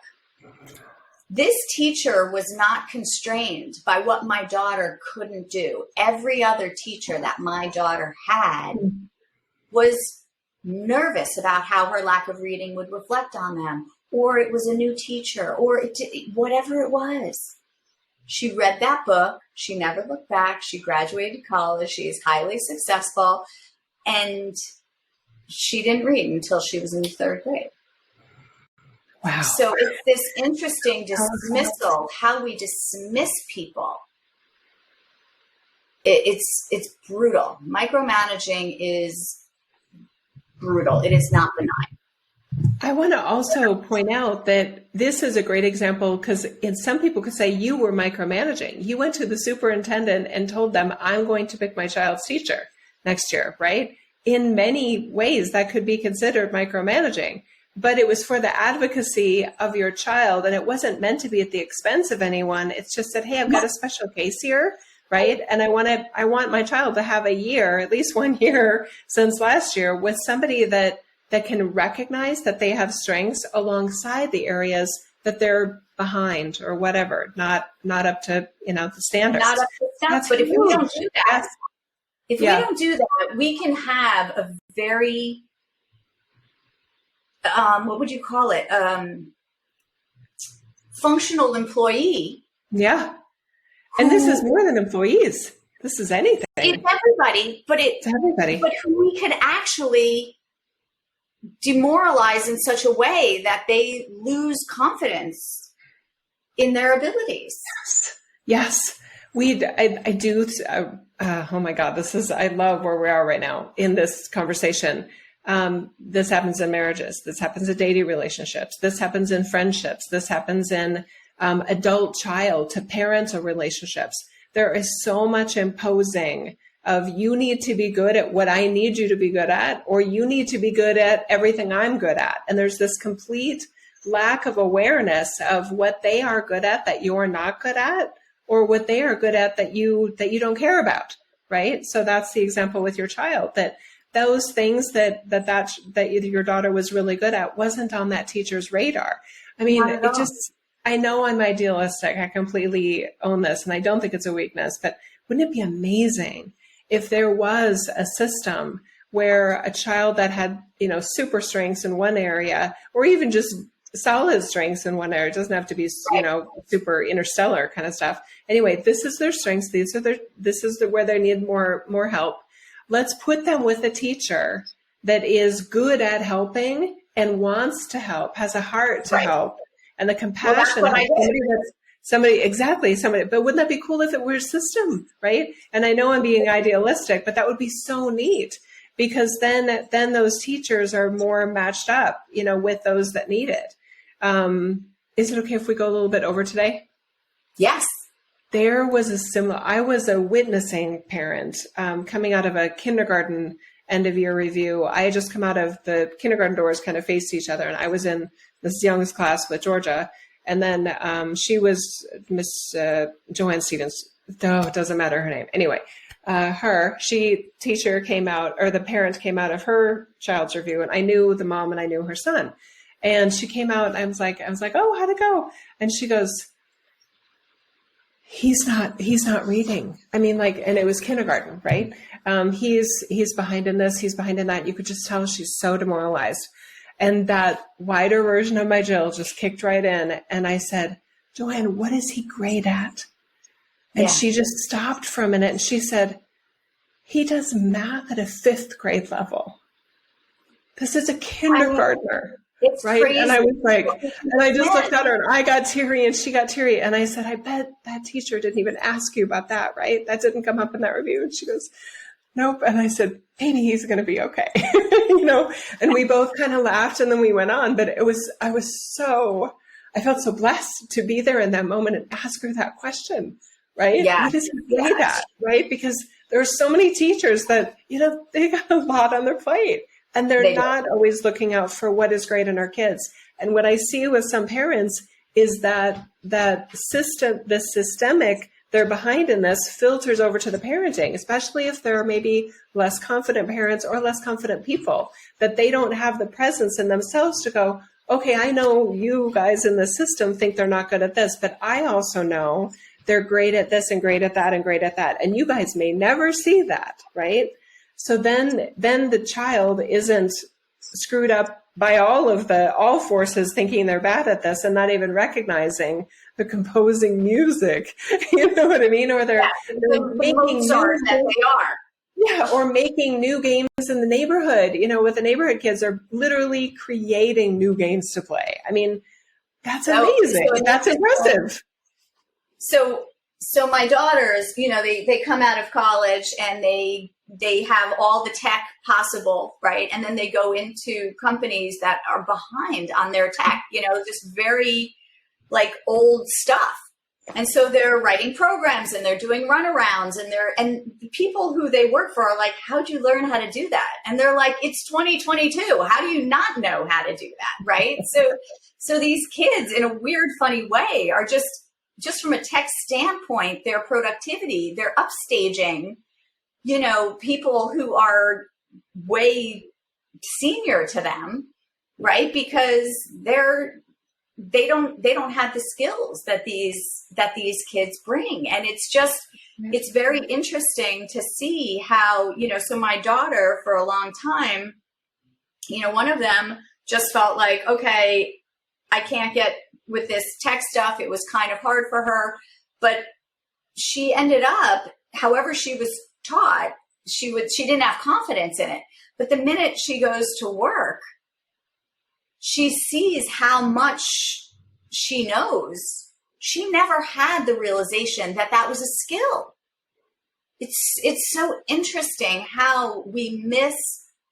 This teacher was not constrained by what my daughter couldn't do. Every other teacher that my daughter had was nervous about how her lack of reading would reflect on them, or it was a new teacher, or whatever it was. She read that book. She never looked back. She graduated college. She is highly successful, and she didn't read until she was in the third grade. Wow. So it's this interesting dismissal, how we dismiss people. It's brutal. Micromanaging is brutal. It is not benign. I want to also point out that this is a great example because some people could say you were micromanaging. You went to the superintendent and told them, I'm going to pick my child's teacher next year, right? In many ways, that could be considered micromanaging. But it was for the advocacy of your child, and it wasn't meant to be at the expense of anyone. It's just that, hey, I've got a special case here, right? And I want my child to have a year, at least 1 year since last year, with somebody that can recognize that they have strengths alongside the areas that they're behind or whatever, not up to the standards. Not up to standards. But if we don't do that, we don't do that, we can have a very what would you call it? Functional employee. Yeah. And this is more than employees. This is anything. It's everybody, it's everybody. But who we could actually demoralize in such a way that they lose confidence in their abilities. Yes. I do. Oh my God, I love where we are right now in this conversation. This happens in marriages. This happens in dating relationships. This happens in friendships. This happens in adult child to parental relationships. There is so much imposing of you need to be good at what I need you to be good at, or you need to be good at everything I'm good at. And there's this complete lack of awareness of what they are good at that you're not good at, or what they are good at that you don't care about, right? So that's the example with your child, that those things that your daughter was really good at wasn't on that teacher's radar. I mean, I know I'm idealistic. I completely own this, and I don't think it's a weakness, but wouldn't it be amazing if there was a system where a child that had, super strengths in one area, or even just solid strengths in one area, it doesn't have to be, super interstellar kind of stuff. Anyway, this is their strengths. This is where they need more help. Let's put them with a teacher that is good at helping and wants to help, has a heart to help, and the compassion. But wouldn't that be cool if it were a system, right? And I know I'm being idealistic, but that would be so neat, because then those teachers are more matched up, with those that need it. Is it okay if we go a little bit over today? Yes. There was I was a witnessing parent coming out of a kindergarten end of year review. I had just come out of the kindergarten doors kind of faced each other, and I was in this youngest class with Georgia. And then she was Miss Joanne Stevens. No, it doesn't matter her name. Anyway, teacher came out, or the parent came out of her child's review, and I knew the mom and I knew her son. And she came out, and I was like, oh, how'd it go? And she goes, he's not reading. I mean, like, and it was kindergarten, right? He's behind in this, he's behind in that. You could just tell she's so demoralized. And that wider version of my Jill just kicked right in. And I said, Joanne, what is he great at? And she just stopped for a minute and she said, he does math at a 5th grade level. This is a kindergartner. It's right. crazy. And I was like, and I just looked at her and I got teary and she got teary. And I said, I bet that teacher didn't even ask you about that, right? That didn't come up in that review. And she goes, nope. And I said, maybe he's going to be okay. And we both kind of laughed and then we went on. But I felt so blessed to be there in that moment and ask her that question, right? Yeah. What does he say that, right? Because there are so many teachers that, they got a lot on their plate and they're not always looking out for what is great in our kids. And what I see with some parents is that the systemic, they're behind in this, filters over to the parenting, especially if there are maybe less confident parents or less confident people, that they don't have the presence in themselves to go, okay, I know you guys in the system think they're not good at this, but I also know they're great at this and great at that and great at that. And you guys may never see that, right? So then the child isn't screwed up by all forces thinking they're bad at this and not even recognizing the composing music. You know what I mean? Or they're making stars that they are. Yeah, or making new games in the neighborhood. With the neighborhood kids are literally creating new games to play. I mean, that's amazing. That's impressive. So my daughters, they come out of college and they have all the tech possible, right? And then they go into companies that are behind on their tech, just very like old stuff. And so they're writing programs and they're doing runarounds and the people who they work for are like, how'd you learn how to do that? And they're like, it's 2022. How do you not know how to do that? Right. So these kids in a weird, funny way are just from a tech standpoint, their productivity, they're upstaging, people who are way senior to them, right? Because they don't have the skills that these kids bring. And it's very interesting to see how, so my daughter for a long time, one of them just felt like, okay, I can't get with this tech stuff. It was kind of hard for her, but she ended up, however she was taught, she didn't have confidence in it. But the minute she goes to work, she sees how much she knows. She never had the realization that was a skill. It's so interesting how we miss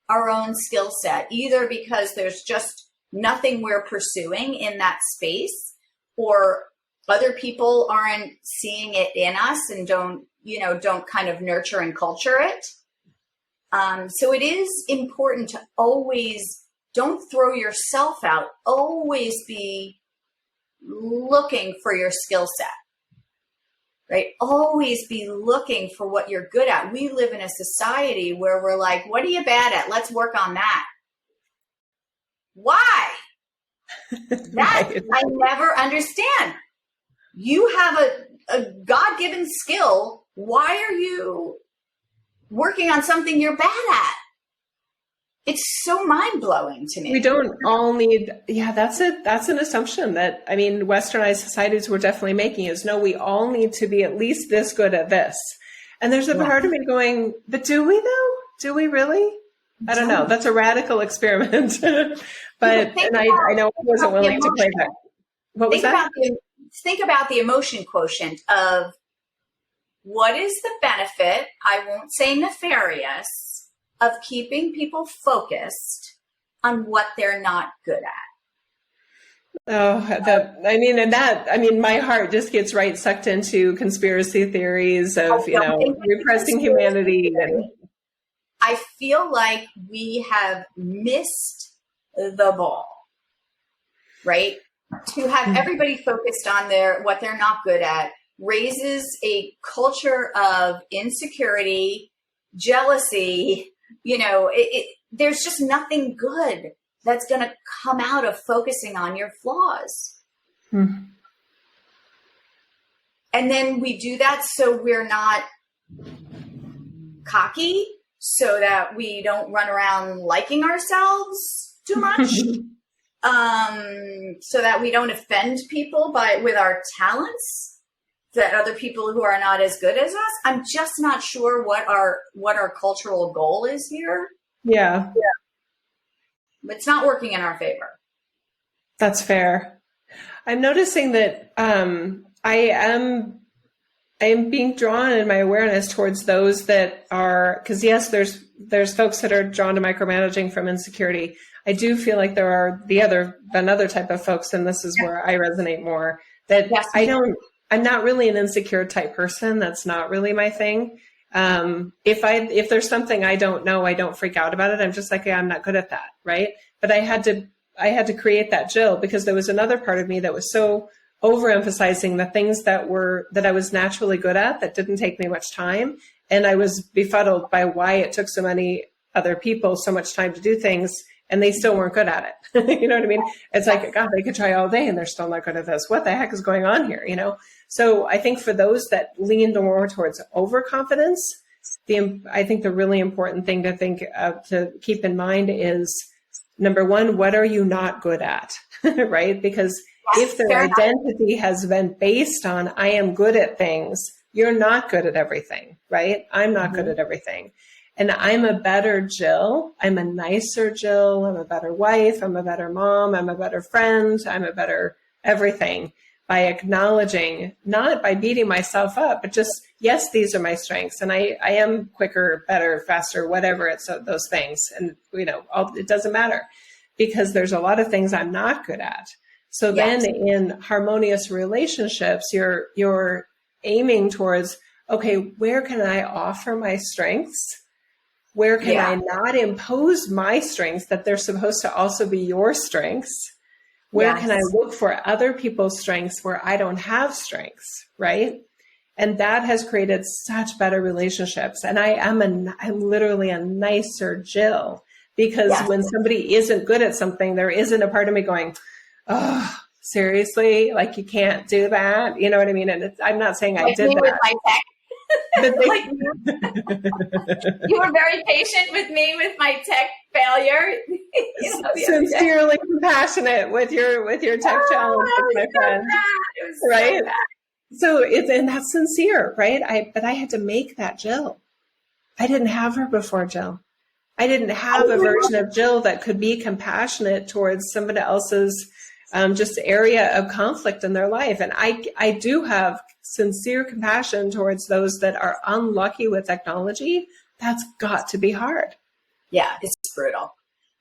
our own skill set, either because there's just nothing we're pursuing in that space, or other people aren't seeing it in us and don't kind of nurture and culture it. So it is important to always, don't throw yourself out, always be looking for your skill set, right? Always be looking for what you're good at. We live in a society where we're like, what are you bad at? Let's work on that. Why? That I never understand. You have a God-given skill. Why are you working on something you're bad at? It's so mind-blowing to me. We don't all need, that's an assumption that, westernized societies were definitely making is, no, we all need to be at least this good at this. And there's a part of me going, but do we though? Do we really? I don't know. That's a radical experiment. But I know I wasn't willing to play that. What was that? Think about the emotion quotient of what is the benefit, I won't say nefarious, of keeping people focused on what they're not good at. My heart just gets right sucked into conspiracy theories of, repressing humanity. And I feel like we have missed the ball, right? to have everybody focused on what they're not good at raises a culture of insecurity, jealousy. There's just nothing good that's going to come out of focusing on your flaws. Mm. And then we do that so we're not cocky, so that we don't run around liking ourselves too much, so that we don't offend people with our talents, that other people who are not as good as us. I'm just not sure what our cultural goal is here. Yeah. It's not working in our favor. That's fair. I'm noticing that I am being drawn in my awareness towards those that are, because yes, there's folks that are drawn to micromanaging from insecurity. I do feel like there are another type of folks, and this is where I resonate more, that Yes. I'm not really an insecure type person. That's not really my thing. If there's something I don't know, I don't freak out about it. I'm just like, yeah, I'm not good at that. Right. But I had to create that Jill, because there was another part of me that was so overemphasizing the things that I was naturally good at, that didn't take me much time. And I was befuddled by why it took so many other people so much time to do things, and they still weren't good at it. You know what I mean? It's like, God, they could try all day and they're still not good at this. What the heck is going on here? So I think for those that lean more towards overconfidence, I think the really important thing to keep in mind is, number one, what are you not good at? Right? Because if their identity has been based on, I am good at things, you're not good at everything, right? I'm not good at everything. And I'm a better Jill. I'm a nicer Jill. I'm a better wife. I'm a better mom. I'm a better friend. I'm a better everything, by acknowledging, not by beating myself up, but just, yes, these are my strengths. And I am quicker, better, faster, whatever. It's those things. And, it doesn't matter, because there's a lot of things I'm not good at. So then in harmonious relationships, you're aiming towards, okay, where can I offer my strengths? Where can I not impose my strengths, that they're supposed to also be your strengths? Where can I look for other people's strengths where I don't have strengths, right? And that has created such better relationships. And I'm literally a nicer Jill, because when somebody isn't good at something, there isn't a part of me going, oh, seriously? Like, you can't do that? You know what I mean? And I'm not saying I did that. With my tech. You were very patient with me with my tech failure. Sincerely compassionate with your tech challenge, my friend. Right? So and that's sincere, right? But I had to make that Jill. I didn't have her before Jill. I didn't have a version of Jill that could be compassionate towards somebody else's just area of conflict in their life. And I do have sincere compassion towards those that are unlucky with technology. That's got to be hard. Yeah, it's brutal.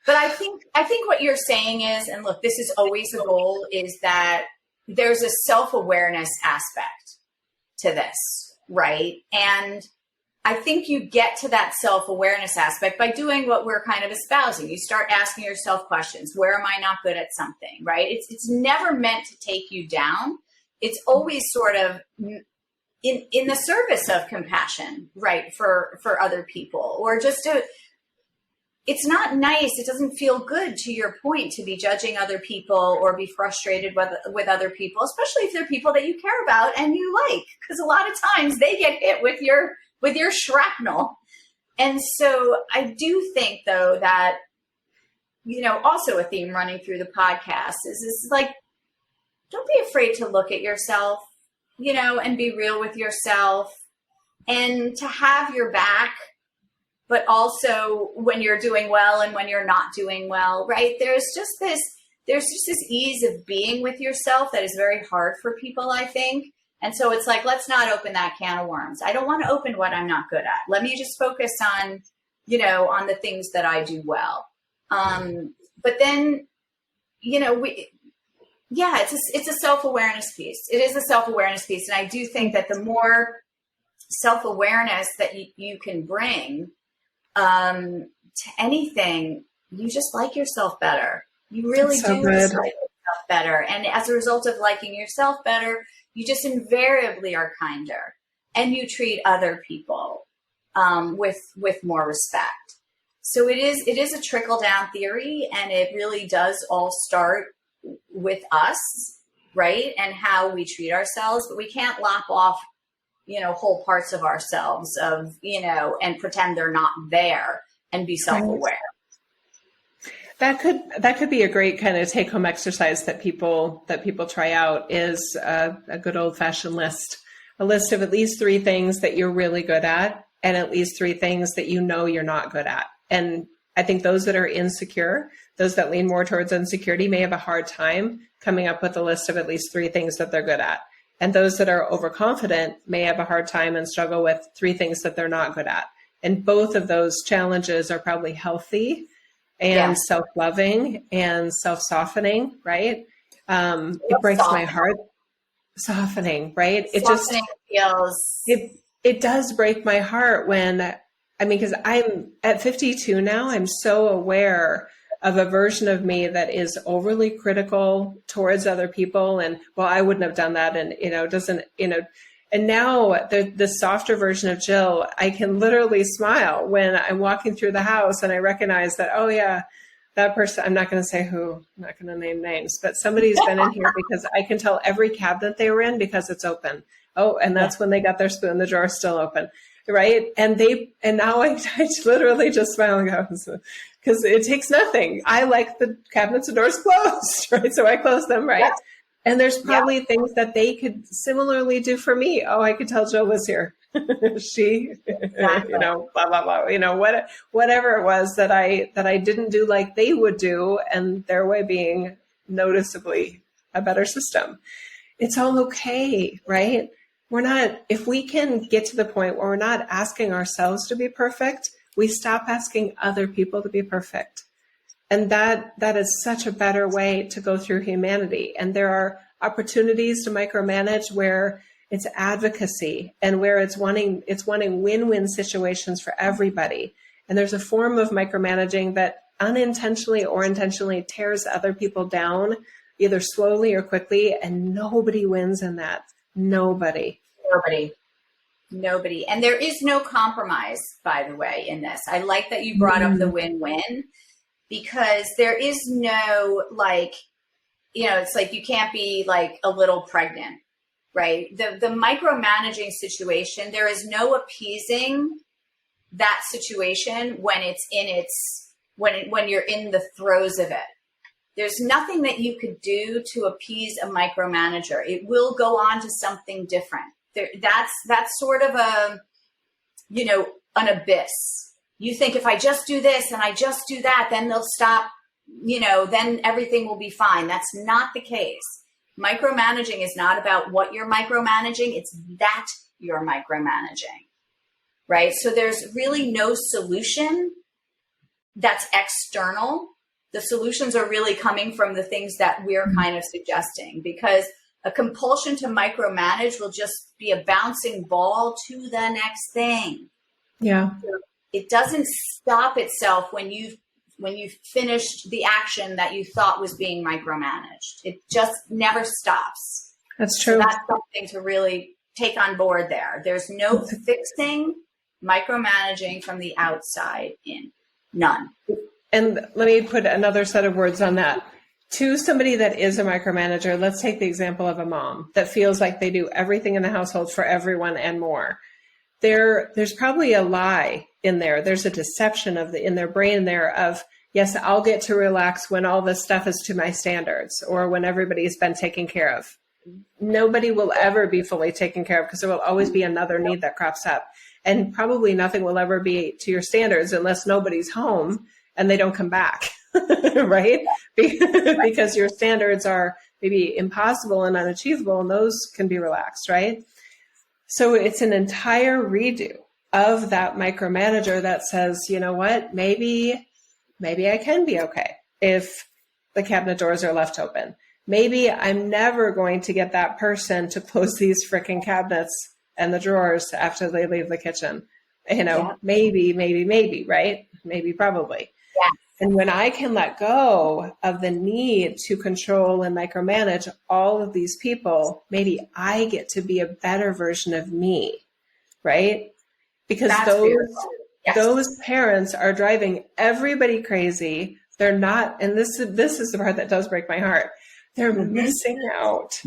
But I think what you're saying is, and look, this is always a goal, is that there's a self-awareness aspect to this, right? And I think you get to that self-awareness aspect by doing what we're kind of espousing. You start asking yourself questions. Where am I not good at something, right? It's never meant to take you down. It's always sort of in the service of compassion, right, for other people, or just it's not nice. It doesn't feel good, to your point, to be judging other people or be frustrated with other people, especially if they're people that you care about and you like, because a lot of times they get hit with your shrapnel. And so I do think, though, that, also a theme running through the podcast is like, don't be afraid to look at yourself, and be real with yourself, and to have your back, but also when you're doing well and when you're not doing well, right? There's just this ease of being with yourself that is very hard for people, I think. And so it's like, let's not open that can of worms. I don't want to open what I'm not good at. Let me just focus on, on the things that I do well. But then, it's a self-awareness piece. It is a self-awareness piece. And I do think that the more self-awareness that you can bring to anything, you just like yourself better. You really do. yourself better. And as a result of liking yourself better, you just invariably are kinder and you treat other people with more respect. So it is a trickle down theory, and it really does all start with us, right? And how we treat ourselves, but we can't lop off, whole parts of ourselves and pretend they're not there and be self-aware. That could be a great kind of take home exercise that people try out, is a good old fashioned list, a list of at least 3 things that you're really good at and at least 3 things that you're not good at. And I think those that are insecure, those that lean more towards insecurity, may have a hard time coming up with a list of at least 3 things that they're good at. And those that are overconfident may have a hard time and struggle with 3 things that they're not good at. And both of those challenges are probably healthy and self-loving and self-softening, right? It breaks my heart. Softening, right? It does break my heart because I'm at 52 now, I'm so aware of a version of me that is overly critical towards other people. And, well, I wouldn't have done that. And, and now the softer version of Jill, I can literally smile when I'm walking through the house and I recognize that, oh yeah, that person, I'm not going to say who, I'm not going to name names, but somebody's been in here because I can tell every cabinet they were in because it's open. Oh, and that's when they got their spoon, the drawer's still open. Right. And now I literally just smile and go, because it takes nothing. I like the cabinets and doors closed, right? So I close them, right? Yes. And there's probably things that they could similarly do for me. Oh, I could tell Jill was here. She, exactly. Blah, blah, blah, whatever it was that I didn't do like they would do, and their way being noticeably a better system. It's all okay, right? If we can get to the point where we're not asking ourselves to be perfect, we stop asking other people to be perfect. And that is such a better way to go through humanity. And there are opportunities to micromanage where it's advocacy and where it's wanting win-win situations for everybody. And there's a form of micromanaging that unintentionally or intentionally tears other people down, either slowly or quickly, and nobody wins in that. Nobody. And there is no compromise, by the way, in this. I like that you brought up the win-win, because there is no, it's like you can't be like a little pregnant, right? The micromanaging situation, there is no appeasing that situation when when you're in the throes of it. There's nothing that you could do to appease a micromanager. It will go on to something different. That's sort of an abyss. You think if I just do this and I just do that, then they'll stop, then everything will be fine. That's not the case. Micromanaging is not about what you're micromanaging. It's that you're micromanaging, right? So there's really no solution that's external. The solutions are really coming from the things that we're kind of suggesting, because a compulsion to micromanage will just be a bouncing ball to the next thing. Yeah. It doesn't stop itself when you've finished the action that you thought was being micromanaged. It just never stops. That's true. So that's something to really take on board there. There's no fixing micromanaging from the outside in. None. And let me put another set of words on that. To somebody that is a micromanager, let's take the example of a mom that feels like they do everything in the household for everyone and more. There's probably a lie in there. There's a deception in their brain there of, yes, I'll get to relax when all this stuff is to my standards or when everybody's been taken care of. Nobody will ever be fully taken care of because there will always be another need that crops up. And probably nothing will ever be to your standards unless nobody's home and they don't come back, right? Because your standards are maybe impossible and unachievable, and those can be relaxed, right? So it's an entire redo of that micromanager that says, you know what, maybe I can be okay if the cabinet doors are left open. Maybe I'm never going to get that person to close these freaking cabinets and the drawers after they leave the kitchen. Maybe, right? Maybe, probably. And when I can let go of the need to control and micromanage all of these people, maybe I get to be a better version of me, right? Because those parents are driving everybody crazy. They're not, and this is the part that does break my heart. They're missing out.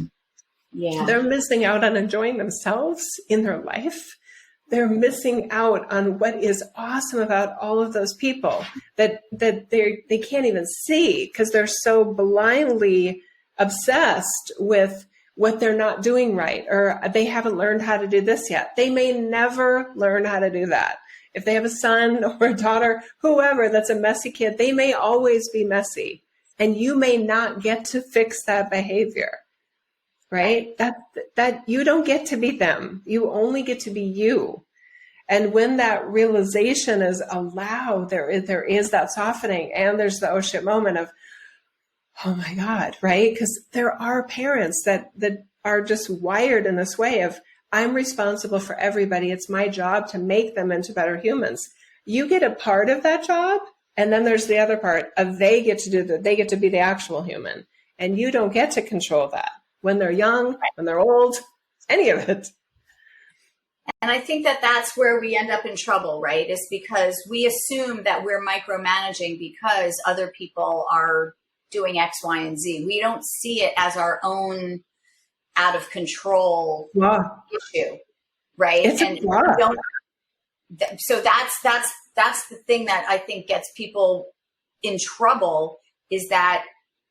Yeah. They're missing out on enjoying themselves in their life. They're missing out on what is awesome about all of those people that they can't even see because they're so blindly obsessed with what they're not doing right, or they haven't learned how to do this yet. They may never learn how to do that. If they have a son or a daughter, whoever that's a messy kid, they may always be messy, and you may not get to fix that behavior. Right? That you don't get to be them. You only get to be you. And when that realization is allowed, there is that softening, and there's the oh shit moment of, oh my God, right? Because there are parents that are just wired in this way of, I'm responsible for everybody. It's my job to make them into better humans. You get a part of that job, and then there's the other part of they get to be the actual human, and you don't get to control that. When they're young, when they're old, any of it. And I think that that's where we end up in trouble, right? Is because we assume that we're micromanaging because other people are doing X, Y, and Z. We don't see it as our own out of control issue, right? So that's the thing that I think gets people in trouble, is that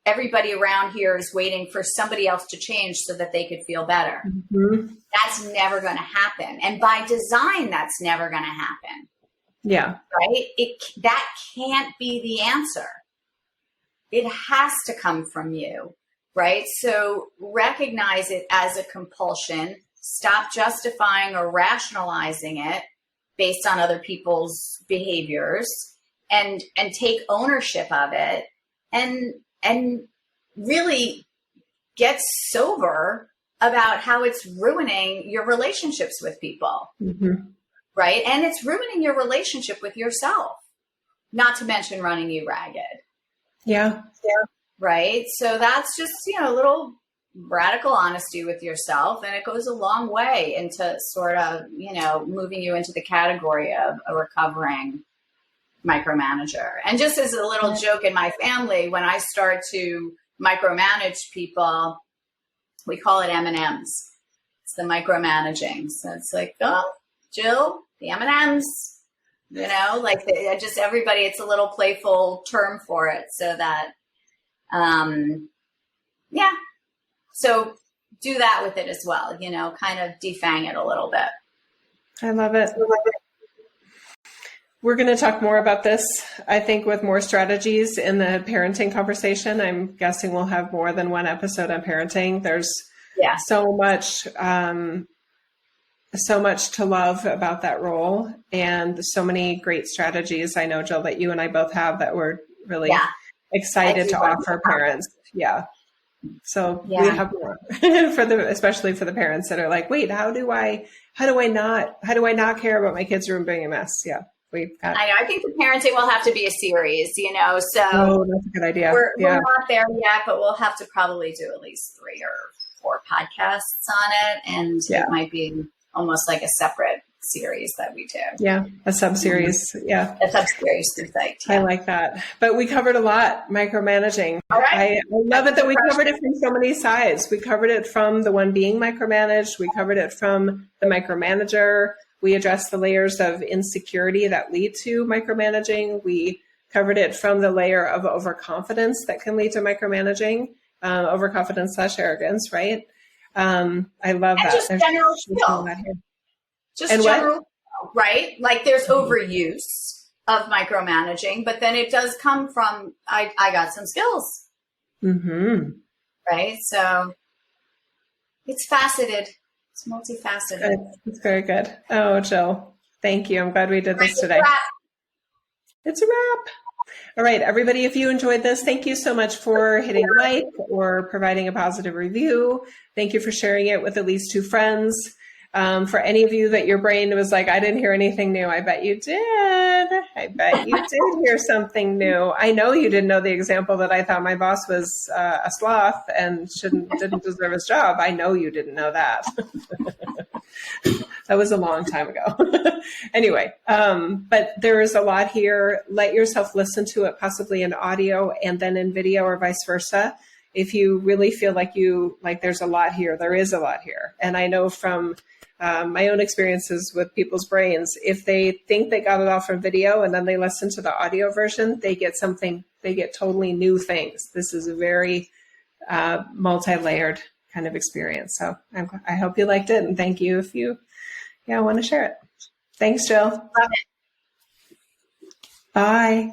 everybody around here is waiting for somebody else to change so that they could feel better. Mm-hmm. That's never going to happen. And by design, that's never going to happen. Yeah. Right? That can't be the answer. It has to come from you, right? So recognize it as a compulsion. Stop justifying or rationalizing it based on other people's behaviors, and take ownership of it, and really get sober about how it's ruining your relationships with people, right? And it's ruining your relationship with yourself, not to mention running you ragged. Yeah. Right? So that's just, a little radical honesty with yourself, and it goes a long way into sort of, moving you into the category of a recovering micromanager. And just as a little joke in my family, when I start to micromanage people, we call it M&Ms. It's the micromanaging. So it's like, oh, Jill, the M&Ms, everybody, it's a little playful term for it, so that, so do that with it as well, kind of defang it a little bit. I love it. We're going to talk more about this, I think, with more strategies in the parenting conversation. I'm guessing we'll have more than one episode on parenting. There's so much to love about that role, and so many great strategies. I know, Jill, that you and I both have that we're really excited to offer parents. Yeah. So we have more especially for the parents that are like, wait, how do I not care about my kids' room being a mess? Yeah. I know. I think the parenting will have to be a series, so that's a good idea. We're not there yet, but we'll have to probably do at least 3 or 4 podcasts on it. And it might be almost like a separate series that we do. Yeah. A sub-series. Yeah. A sub-series through Psyched. I like that. But we covered a lot, micromanaging. All right. I love it that we covered it from so many sides. We covered it from the one being micromanaged. We covered it from the micromanager. We addressed the layers of insecurity that lead to micromanaging. We covered it from the layer of overconfidence that can lead to micromanaging, overconfidence/arrogance, right? I love that. Just general skill. Just and general skill, right? Like there's overuse of micromanaging, but then it does come from, I got some skills. Mm-hmm. Right? So it's faceted. It's multifaceted. It's very good. Oh, Jill, thank you. I'm glad we did this today. It's a wrap. All right, everybody, if you enjoyed this, thank you so much for hitting like or providing a positive review. Thank you for sharing it with at least 2 friends. For any of you that your brain was like, I didn't hear anything new, I bet you did. I bet you did hear something new. I know you didn't know the example that I thought my boss was a sloth and didn't deserve his job. I know you didn't know that. That was a long time ago. Anyway, but there is a lot here. Let yourself listen to it, possibly in audio and then in video or vice versa. If you really feel like there's a lot here, there is a lot here. And I know from my own experiences with people's brains, if they think they got it all from video and then they listen to the audio version, they get totally new things. This is a very multi-layered kind of experience. So I hope you liked it, and thank you if you want to share it. Thanks, Jill. Love it. Bye.